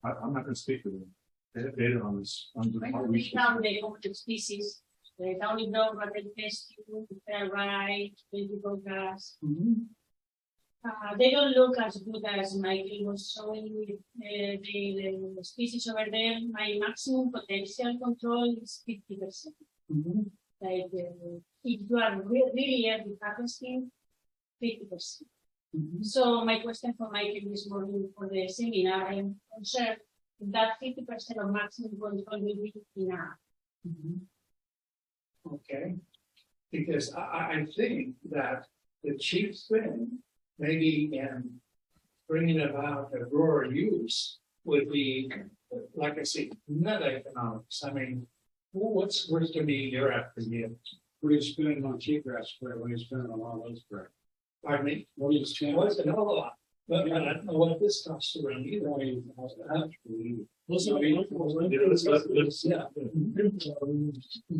I'm not going to speak for them. They have data on this. We found the open species. They only know what they test you, right, vegetable gas. They don't look as good as Michael was showing with the species over there. My maximum potential control is 50%. Like if you are really early harvesting, 50%. So my question for Michael this morning for the seminar, I'm concerned that 50% of maximum control will be enough. Okay, because I think that the chief thing, maybe in bringing about a grower use, would be, like I said, not economics. I mean, what's going to be year after year? What are you spending on cheatgrass spray? What are you spending on all those spray? Pardon me? What are you spending? Well, it's a hell of a lot, but I don't know what this costs to run either.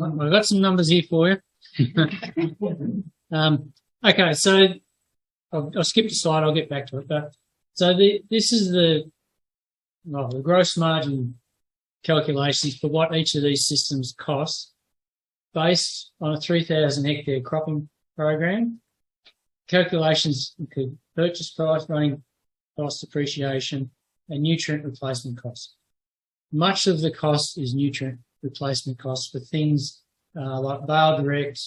I've got some numbers here for you. Okay, so I'll skip the slide. I'll get back to it. But so this is the gross margin calculations for what each of these systems costs based on a 3,000 hectare cropping program. Calculations include purchase price, running cost, depreciation, and nutrient replacement costs. Much of the cost is nutrient replacement costs for things like bale direct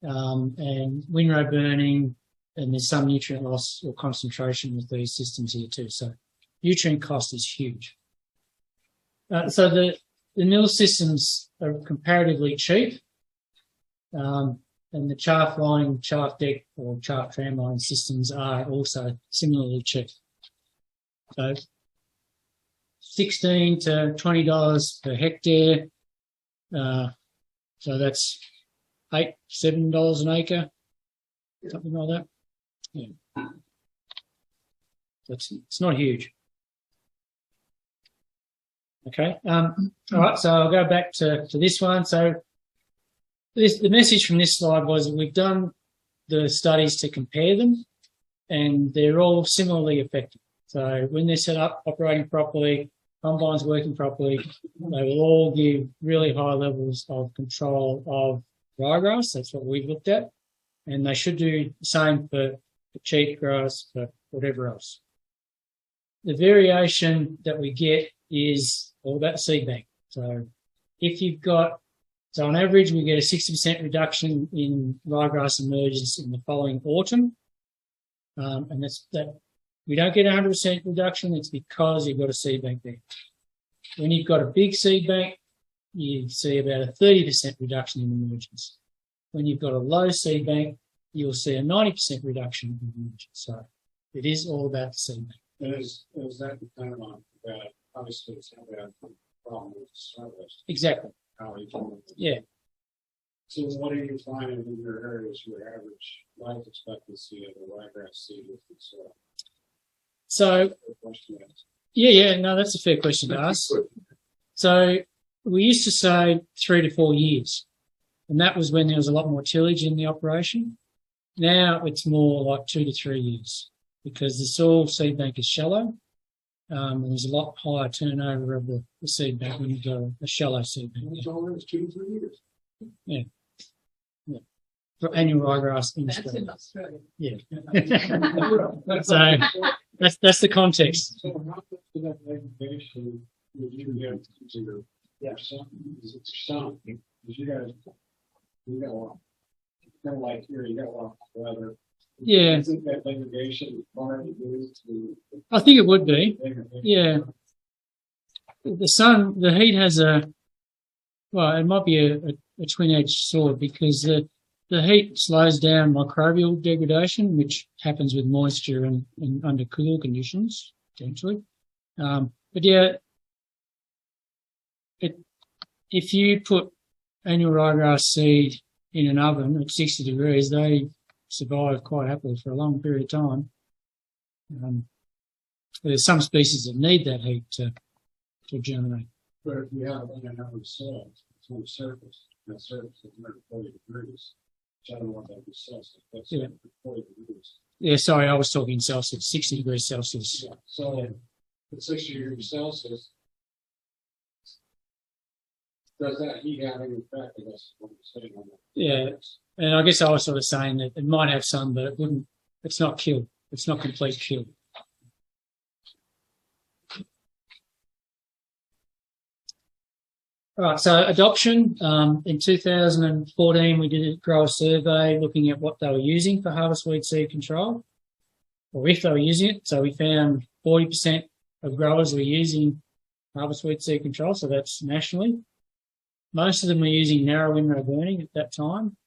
and windrow burning, and there's some nutrient loss or concentration with these systems here too. So nutrient cost is huge. So the mill systems are comparatively cheap, and the chaff line, chaff deck or chaff tram line systems are also similarly cheap. So $16 to $20 per hectare. So that's $7 an acre, something like that. Yeah. It's not huge. Okay. All right. So I'll go back to this one. So the message from this slide was that we've done the studies to compare them, and they're all similarly effective. So when they're set up, operating properly, combines working properly, they will all give really high levels of control of ryegrass. That's what we've looked at. And they should do the same for cheatgrass, for whatever else. The variation that we get is all about seed bank. So if you've got, so on average, we get a 60% reduction in ryegrass emergence in the following autumn. And that's that. We don't get 100% reduction. It's because you've got a seed bank there. When you've got a big seed bank, you see about a 30% reduction in emergence. When you've got a low seed bank, you'll see a 90% reduction in emergence. So it is all about the seed bank. And is that dependent on that? Obviously, it's not a problem with service. Exactly. Yeah. So what are you finding in your areas, your average life expectancy of the ryegrass seed with the soil? So No, that's a fair question to ask. So we used to say 3 to 4 years, and that was when there was a lot more tillage in the operation. Now it's more like 2 to 3 years because the soil seed bank is shallow. And there's a lot higher turnover of the seed bank when you go a shallow seed bank. It's always 2 to 3 years. Yeah. For annual ryegrass in That's Australia. in Australia. Yeah. So that's the context. So how much of that vegetation would you get to your, some, is it some, because you got a lot, kind of like here, you got a lot of weather. Yeah. Isn't that vegetation part of to? I think it would be. Yeah. The heat has it might be a twin-edged sword because the heat slows down microbial degradation, which happens with moisture and under cool conditions, potentially. But yeah, if you put annual ryegrass seed in an oven at 60 degrees, they survive quite happily for a long period of time. There's some species that need that heat to germinate. But if you have another soil, it's on the surface, and the surface is 140 degrees. I don't want that to be Celsius. That's 40 degrees. Yeah, sorry, I was talking Celsius, 60 degrees Celsius. Yeah. So at 60 degrees Celsius, does that heat have any effect? I guess what you're saying on that. Yeah, and I guess I was sort of saying that it might have some, but it wouldn't. It's not kill. It's not complete kill. All right, so adoption. In 2014, we did a grower survey looking at what they were using for harvest weed seed control, or if they were using it. So we found 40% of growers were using harvest weed seed control, so that's nationally. Most of them were using narrow windrow burning at that time.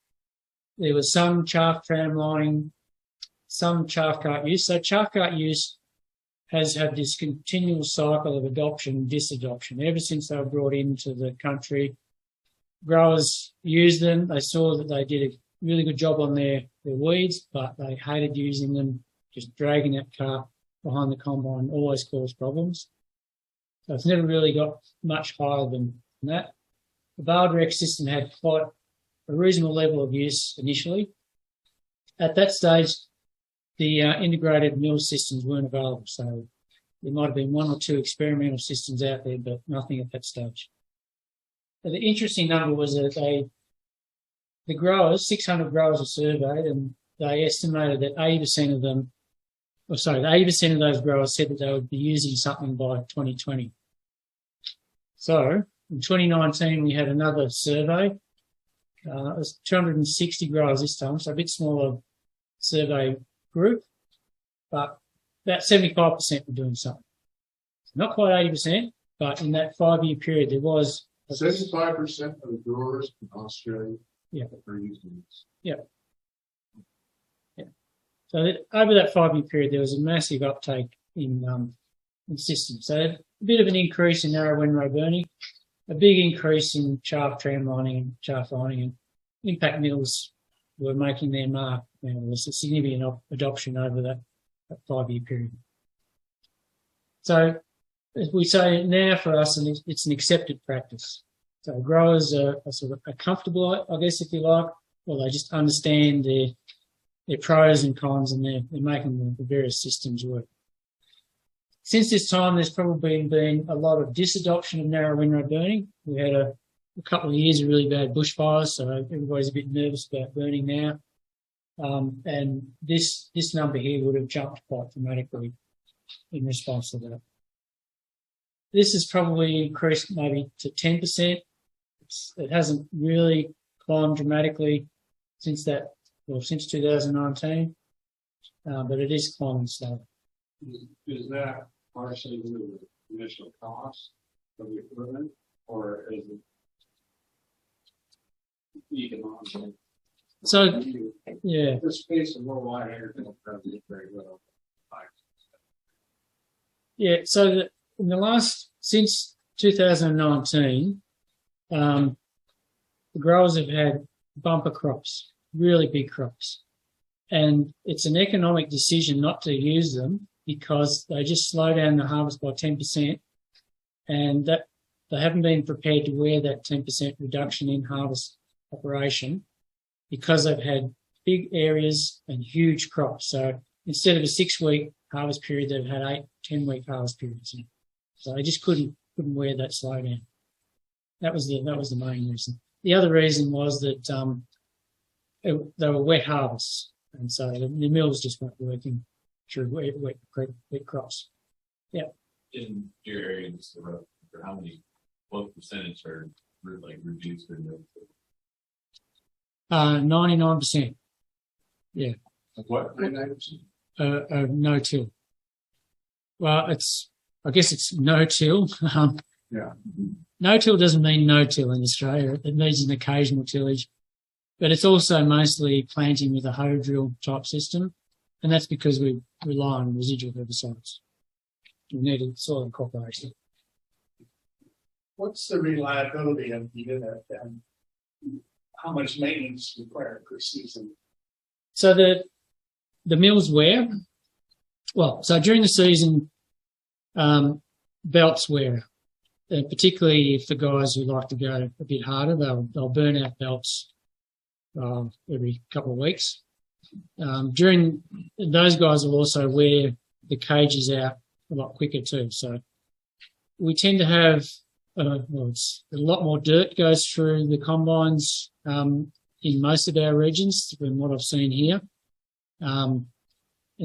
There was some chaff tramlining, some chaff cart use. So chaff cart use has had this continual cycle of adoption and disadoption. Ever since they were brought into the country, growers used them. They saw that they did a really good job on their weeds, but they hated using them. Just dragging that cart behind the combine always caused problems. So it's never really got much higher than that. The Valdirect system had quite a reasonable level of use initially. At that stage, the integrated mill systems weren't available, so there might have been 1 or 2 experimental systems out there, but nothing at that stage. But the interesting number was that the growers, 600 growers were surveyed, and they estimated that 80% of them, 80% of those growers said that they would be using something by 2020. So in 2019, we had another survey. It was 260 growers this time, so a bit smaller survey group, but about 75% were doing something. Not quite 80%, but in that 5-year period, there was 75% of the growers in Australia are using this. Yeah. So over that 5-year period, there was a massive uptake in systems. So a bit of an increase in narrow windrow burning, a big increase in chaff tramlining and chaff lining, and impact mills were making their mark. There was a significant adoption over that 5-year period. So as we say now for us, and it's an accepted practice. So growers are sort of comfortable, I guess, if you like, or they just understand their pros and cons, and they're making the various systems work. Since this time, there's probably been a lot of disadoption of narrow windrow burning. We had a couple of years of really bad bushfires, so everybody's a bit nervous about burning now. And this number here would have jumped quite dramatically in response to that. This has probably increased maybe to 10%. It hasn't really climbed dramatically since 2019, but it is climbing slowly. Is that partially due to the initial cost of the equipment, or is it economic? So, yeah. The space of more wide area don't probably very well. Yeah, so since 2019, the growers have had bumper crops, really big crops. And it's an economic decision not to use them because they just slow down the harvest by 10%, and that they haven't been prepared to wear that 10% reduction in harvest operation because they've had big areas and huge crops. So instead of a 6-week harvest period, they've had 8-10-week harvest periods. So they just couldn't wear that slowdown. That was the main reason. The other reason was that they were wet harvests, and so the mills just weren't working through wet crops. Yeah. In your area, what percentage are like reduced or no? 99%. Yeah. What? No-till. Well, I guess it's no-till. Yeah. No-till doesn't mean no-till in Australia. It means an occasional tillage, but it's also mostly planting with a hoe drill type system, and that's because we rely on residual herbicides. We need a soil incorporation. What's the reliability of the unit and how much maintenance required per season? So the mills wear, well, so during the season, belts wear, and particularly if the guys who like to go a bit harder, they'll burn out belts every couple of weeks. During those guys will also wear the cages out a lot quicker too. So we tend to have it's a lot more dirt goes through the combines in most of our regions than what I've seen here. And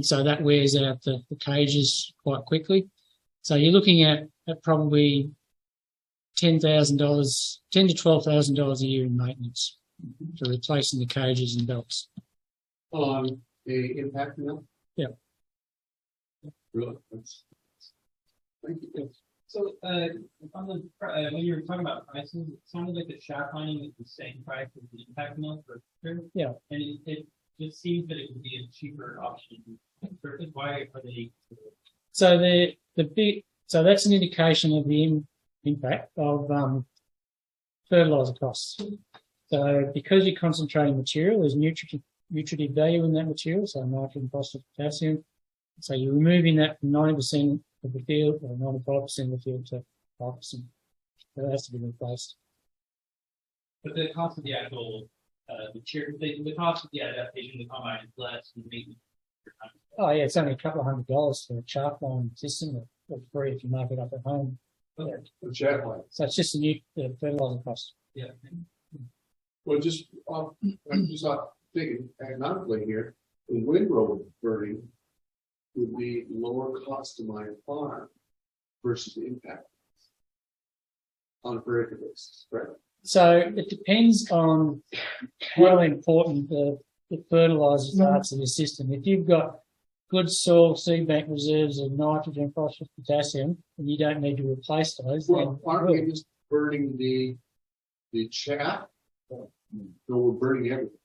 so that wears out the cages quite quickly. So you're looking at probably $10,000, $10,000 to $12,000 a year in maintenance for replacing the cages and belts. On the impact mill? Yeah. Really? Thank you. So, on the when you were talking about prices, it sounded like the shaft lining is the same price as the impact mill for sure. Yeah, and it just seems that it would be a cheaper option. Why are they? So so that's an indication of the impact of fertilizer costs. So because you're concentrating material, there's nutritive value in that material, so nitrogen, phosphorus, potassium. So you're removing that from 90% of the field, or 95% of the field to 5%. So that has to be replaced. But the cost of the actual material, the cost of the adaptation of the combine is less than the maintenance. Oh yeah, it's only a couple of $100 for a chaff line system, or free if you mark it up at home. Yeah. The chaff line. So it's just the fertilizer cost. Yeah. Well, I'm just thinking economically here, the windrow burning would be lower cost to my farm versus the impact on a per acre basis, right? So it depends on how important the fertilizers are to the system. If you've got good soil seed bank reserves of nitrogen, phosphorus, potassium, and you don't need to replace those, well, aren't we just burning the chaff? No, we're burning everything.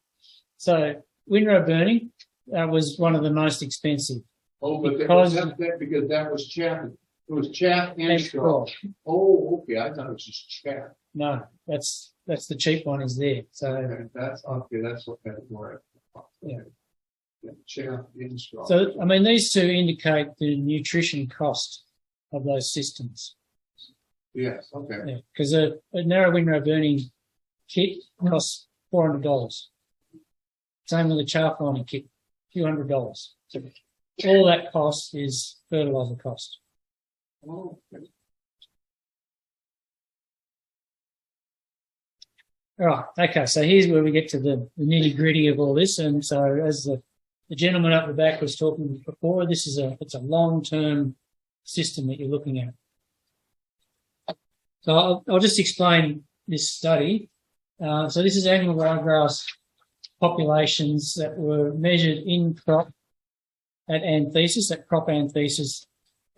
So windrow burning was one of the most expensive. Oh, but because that was chaff. It was chaff and straw. Oh, okay. I thought it was just chaff. No, that's the cheap one is there. So that's okay. That's what that's for. Yeah. Chaff and straw. So I mean, these two indicate the nutrition cost of those systems. Yes. Okay. Yeah, because a narrow windrow burning kit costs $400. Same with a chaff lining kit, a few $100. So all that cost is fertilizer cost. Oh, okay. All right. Okay. So here's where we get to the nitty gritty of all this. And so as the gentleman up the back was talking before, it's a long-term system that you're looking at. So I'll just explain this study. So this is annual ryegrass populations that were measured in crop at anthesis, at crop anthesis,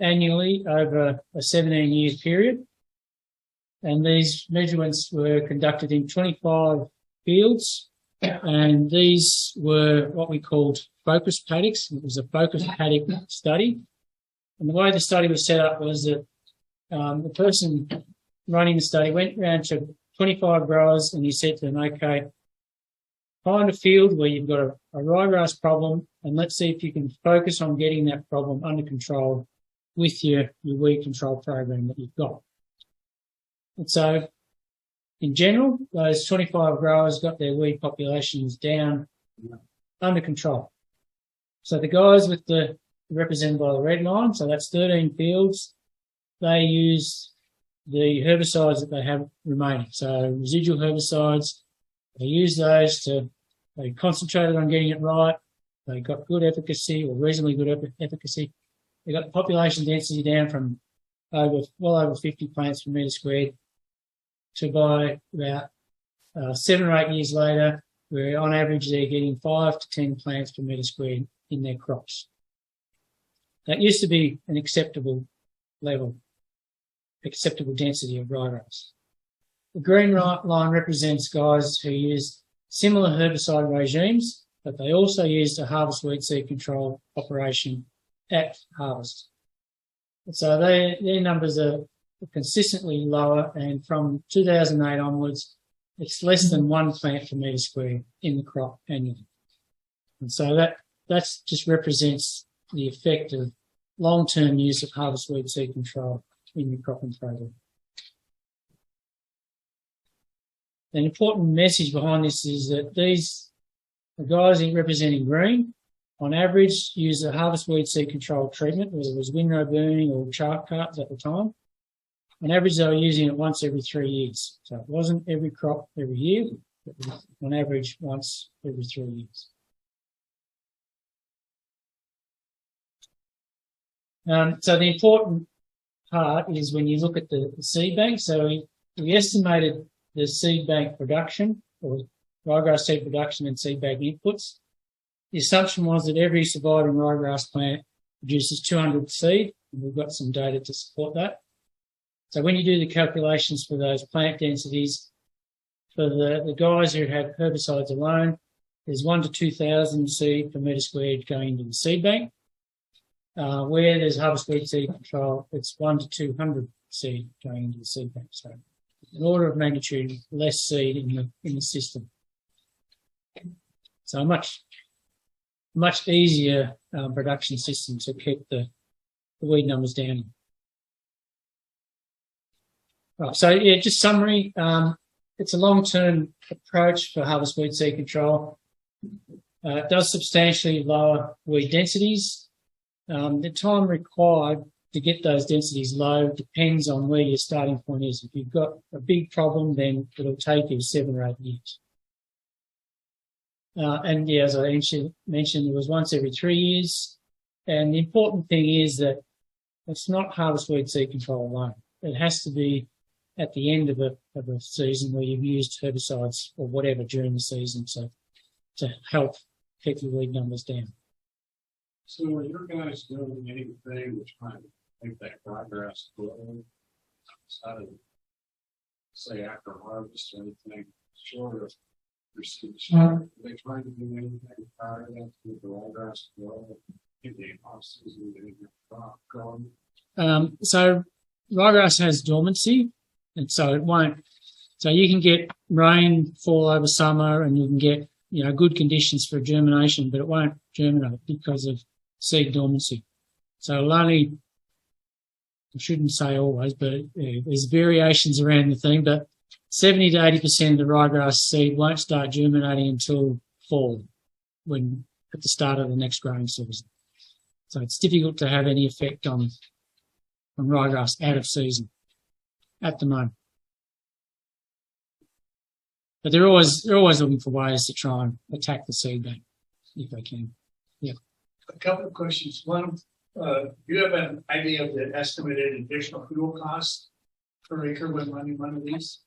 annually over a 17-year period. And these measurements were conducted in 25 fields, and these were what we called focus paddocks. It was a focus paddock study. And the way the study was set up was that the person running the study went around to 25 growers and he said to them, okay, find a field where you've got a ryegrass problem, and let's see if you can focus on getting that problem under control with your weed control program that you've got. And so, in general, those 25 growers got their weed populations down under control. So the guys with the represented by the red line, so that's 13 fields, they use the herbicides that they have remaining. So residual herbicides, they use those they concentrated on getting it right. They got good efficacy or reasonably good efficacy. They got the population density down from well over 50 plants per metre squared to by about 7 or 8 years later, where on average they're getting 5 to 10 plants per metre squared in their crops. That used to be an acceptable level, acceptable density of ryegrass. The green line represents guys who use similar herbicide regimes, but they also used a harvest weed seed control operation at harvest. And so their numbers are consistently lower, and from 2008 onwards, it's less than 1 plant per metre square in the crop annually. And so that just represents the effect of long-term use of harvest weed seed control in your cropping program. An important message behind this is that the guys representing green, on average, use a harvest weed seed control treatment, whether it was windrow burning or chaff carts at the time. On average, they were using it once every 3 years. So it wasn't every crop every year, it was on average once every 3 years. So the important part is when you look at the seed bank. So we estimated the seed bank production, or ryegrass seed production and seed bank inputs. The assumption was that every surviving ryegrass plant produces 200 seed, and we've got some data to support that. So when you do the calculations for those plant densities, for the guys who had herbicides alone, there's 1 to 2,000 seed per metre squared going into the seed bank. Where there's harvest weed seed control, it's 1 to 200 seed going into the seed bank. So an order of magnitude less seed in the system. So a much easier production system to keep the weed numbers down in. Right, so yeah, just summary. It's a long-term approach for harvest weed seed control. It does substantially lower weed densities. The time required to get those densities low depends on where your starting point is. If you've got a big problem, then it'll take you 7 or 8 years. And yeah, as I mentioned, it was once every 3 years. And the important thing is that it's not harvest weed seed control alone. It has to be at the end of a season where you've used herbicides or whatever during the season to help keep your weed numbers down. So are your guys doing anything to try to make that ryegrass grow outside of, say, after harvest or anything short of precision? Are they trying to do anything prior to that to make the ryegrass grow? If they off-season, they get crop going? So ryegrass has dormancy, and so it won't. So you can get rain fall over summer, and you can get good conditions for germination, but it won't germinate because of seed dormancy. So it'll only, I shouldn't say always, but there's variations around the thing, but 70 to 80% of the ryegrass seed won't start germinating until fall, when at the start of the next growing season. So it's difficult to have any effect on ryegrass out of season at the moment. But they're always looking for ways to try and attack the seed bank if they can. Yeah. A couple of questions. One, do you have an idea of the estimated additional fuel cost per acre when running one of these?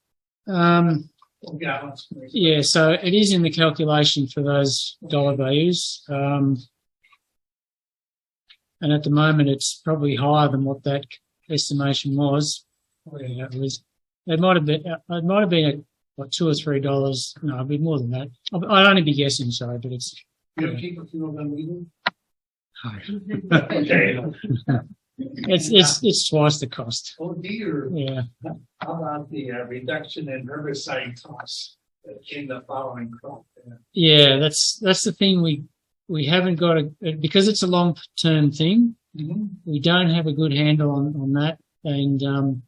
Yeah, so it is in the calculation for those dollar values. And at the moment, it's probably higher than what that estimation was. It might have been like $2 or $3. No, it'd be more than that. I'd only be guessing, sorry, but it's. You have cheaper fuel than we do? Okay. It's twice the cost. Oh dear. Yeah. How about the reduction in herbicide costs in the following crop? Yeah, that's the thing. We haven't got because it's a long-term thing. Mm-hmm. We don't have a good handle on that. And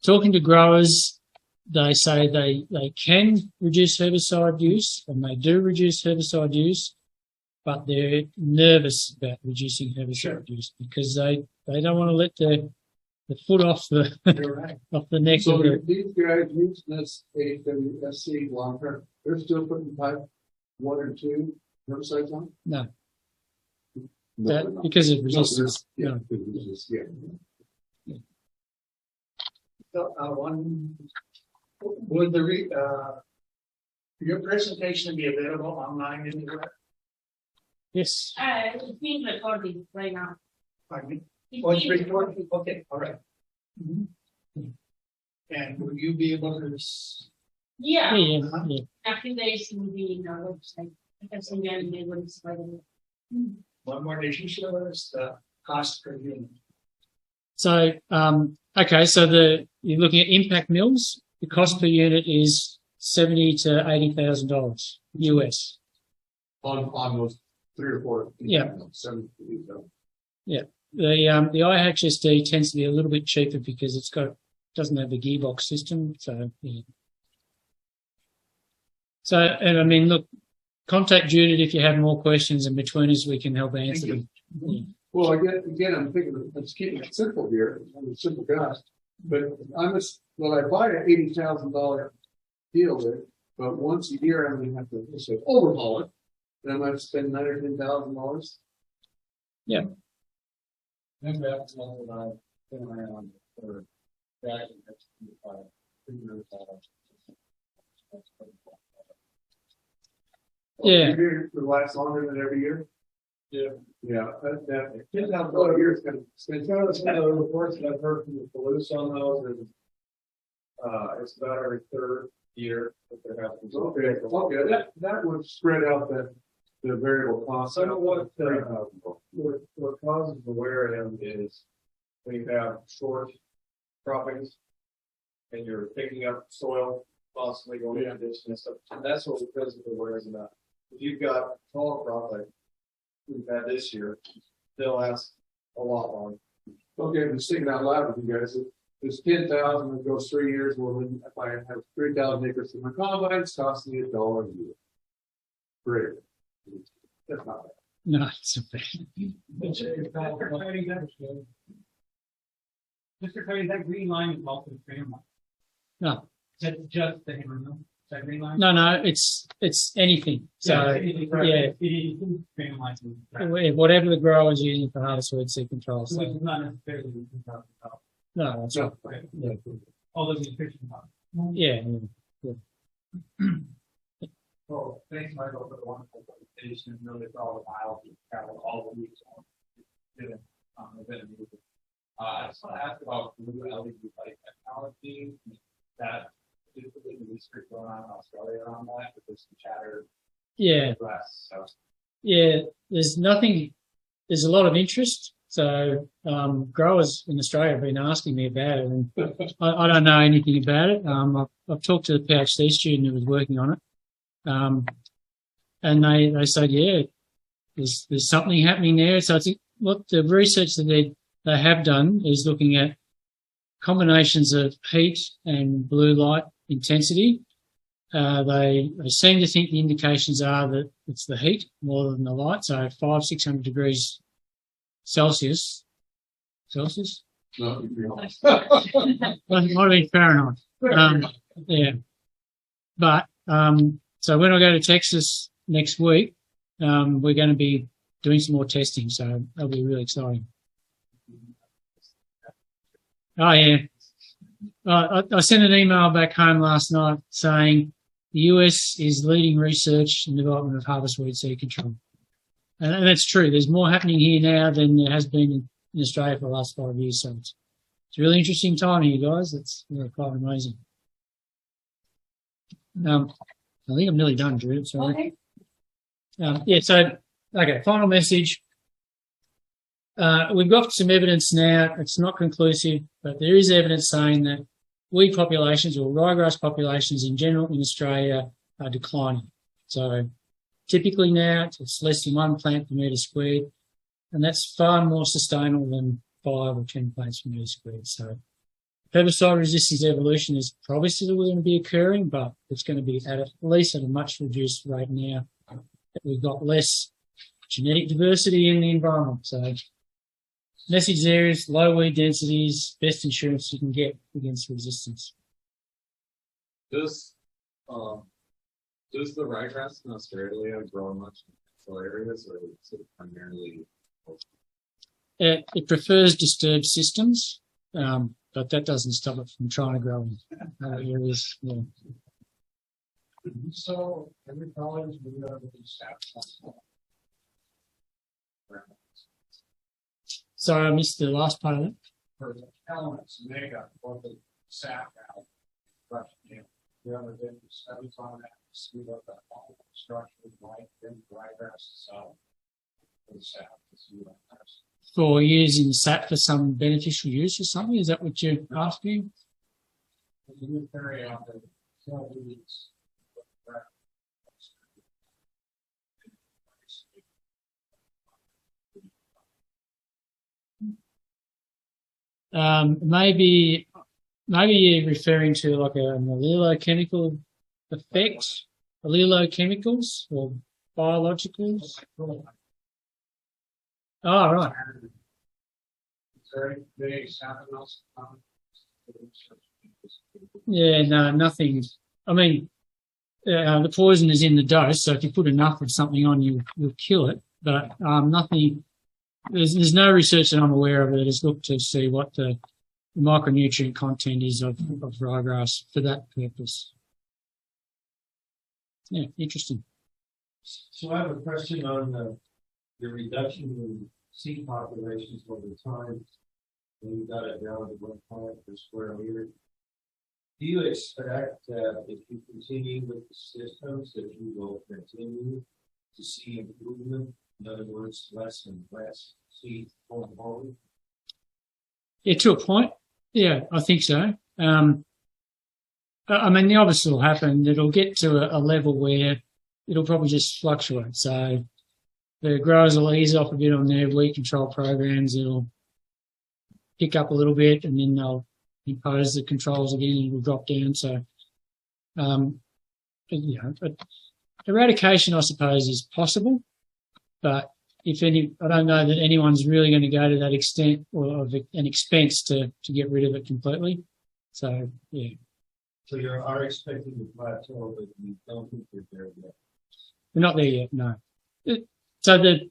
talking to growers, they say they can reduce herbicide use, and they do reduce herbicide use, but they're nervous about reducing herbicide use because they don't want to let the foot off the off the neck So of the. these guys use this HWSC long term, they're still putting type 1 or 2 herbicides on? No, No, that they're not. because of No, resistance. yeah, No. because of resistance, yeah. So, would your presentation be available online anywhere? Yes. It's being recorded right now. Pardon me? It's Oh, it's being recorded, okay, all right. And will you be able to? Yeah, Yeah. a few days it will be in our website. I can send you an email when it's ready. One more, did you show us the cost per unit? So, okay, so you're looking at impact mills. The cost per unit is $70,000 to $80,000 US. On those 3 or 4. Yeah. 7. Yeah. The IHSD tends to be a little bit cheaper because doesn't have the gearbox system. So, yeah. So, and I mean, look, contact Judith if you have more questions, and between us we can help answer them. Yeah. Well, again, I'm thinking of let's keep it simple here. I'm a simple guy, but I buy an $80,000 deal with, but once a year I'm going to have to let's say overhaul it, and I might spend $9,000 or $10,000. Yeah. Maybe that's one that I've been around for that. Yeah. It lasts longer than every year. Yeah. Yeah. That $10,000 a year is going to spend. Some of the reports that I've heard from the police on those is, it's about every third year that there happens. Okay. That would spread out the variable cost. So what causes the wear in is when you have short croppings and you're picking up soil, possibly going into ditch and stuff. And that's what because of the wear is about. If you've got tall crop like we've had this year, they'll last a lot longer. Okay, I'm sticking out loud with you guys. It's 10,000 that goes 3 years. Well, then if I have 3,000 acres in my combine, it's costing me $1 a year. Great. That's not bad. No, it's not bad. Mr. Cody, that green line is also the frame line. No. That's just the hammer mill. Is that green line? No, it's anything. So It is frame line. whatever the grower is using for HWSC seed control. So So, it's not necessarily the control. no, that's No. right. Yeah. All those nutrition costs. Yeah. Well, thanks, Michael, for the wonderful presentation, and really for all the miles you traveled all the weeks on. I just want to ask about blue LED light technology. That is the research going on in Australia on that, but there's some chatter. Yeah. So. Yeah. There's a lot of interest. So, growers in Australia have been asking me about it, and I don't know anything about it. I've talked to the PhD student who was working on it. And they said, yeah, there's something happening there. So I think what the research that they have done is looking at combinations of heat and blue light intensity. They seem to think the indications are that it's the heat more than the light. So 500-600 degrees Celsius. No, you'd be honest. Well, it might have been Fahrenheit. Yeah. But, so when I go to Texas next week, we're going to be doing some more testing. So that'll be really exciting. Oh, yeah. I sent an email back home last night saying the US is leading research and development of harvest weed seed control. And that's true. There's more happening here now than there has been in Australia for the last 5 years. So it's a really interesting time here, guys. It's really quite amazing. I think I'm nearly done, Drew. Sorry. Okay. Final message. We've got some evidence now. It's not conclusive, but there is evidence saying that weed populations or ryegrass populations in general in Australia are declining. So typically now it's less than 1 plant per metre squared, and that's far more sustainable than 5 or 10 plants per metre squared. So herbicide resistance evolution is probably still going to be occurring, but it's going to be at least at a much reduced rate now that we've got less genetic diversity in the environment. So message there is low weed densities, best insurance you can get against resistance. Does the ryegrass in Australia grow much in coastal areas, or is it primarily? It prefers disturbed systems, but that doesn't stop it from trying to grow in other areas. Yeah. So every college we have a staff. Sorry, I missed the last part of it. For the elements make up what the sap out. But the other day we studies on that to see what the structure is like in ryegrass itself. For the sap to see what happens. For using sap for some beneficial use or something? Is that what you're asking? There's a new theory out there. So these. Maybe you're referring to like an allelochemical effect, allelochemicals or biologicals. Oh, right. Yeah, no, nothing. I mean, the poison is in the dose, so if you put enough of something on, you'll kill it. But nothing. There's no research that I'm aware of that has looked to see what the micronutrient content is of ryegrass for that purpose. Yeah, interesting. So I have a question on the reduction in seed populations over time. When you got it down to 1 plant per square meter. Do you expect that if you continue with the systems that you will continue to see improvement? In other words, less and less seed going forward? Yeah, to a point. Yeah, I think so. I mean, the opposite will happen. It'll get to a level where it'll probably just fluctuate. So the growers will ease off a bit on their weed control programs. It'll pick up a little bit, and then they'll impose the controls again, and it'll drop down. So, eradication, I suppose, is possible. But I don't know that anyone's really going to go to that extent or of an expense to get rid of it completely. So, yeah. So you are expecting the plateau, but you don't think you're there yet? We're not there yet, no. So the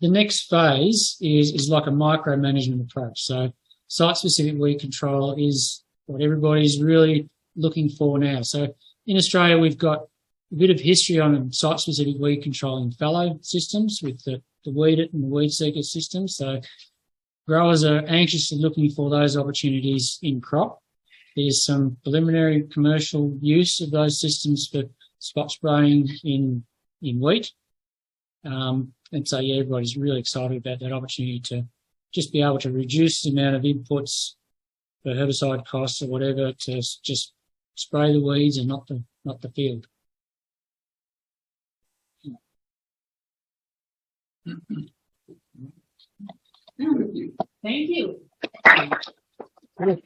next phase is like a micromanagement approach. So site-specific weed control is what everybody's really looking for now. So in Australia, we've got a bit of history on site-specific weed control in fallow systems with the weed it and the weed seeker system. So growers are anxiously looking for those opportunities in crop. There's some preliminary commercial use of those systems for spot spraying in wheat. And so, yeah, everybody's really excited about that opportunity to just be able to reduce the amount of inputs for herbicide costs or whatever to just spray the weeds and not the field. Thank you. Yeah.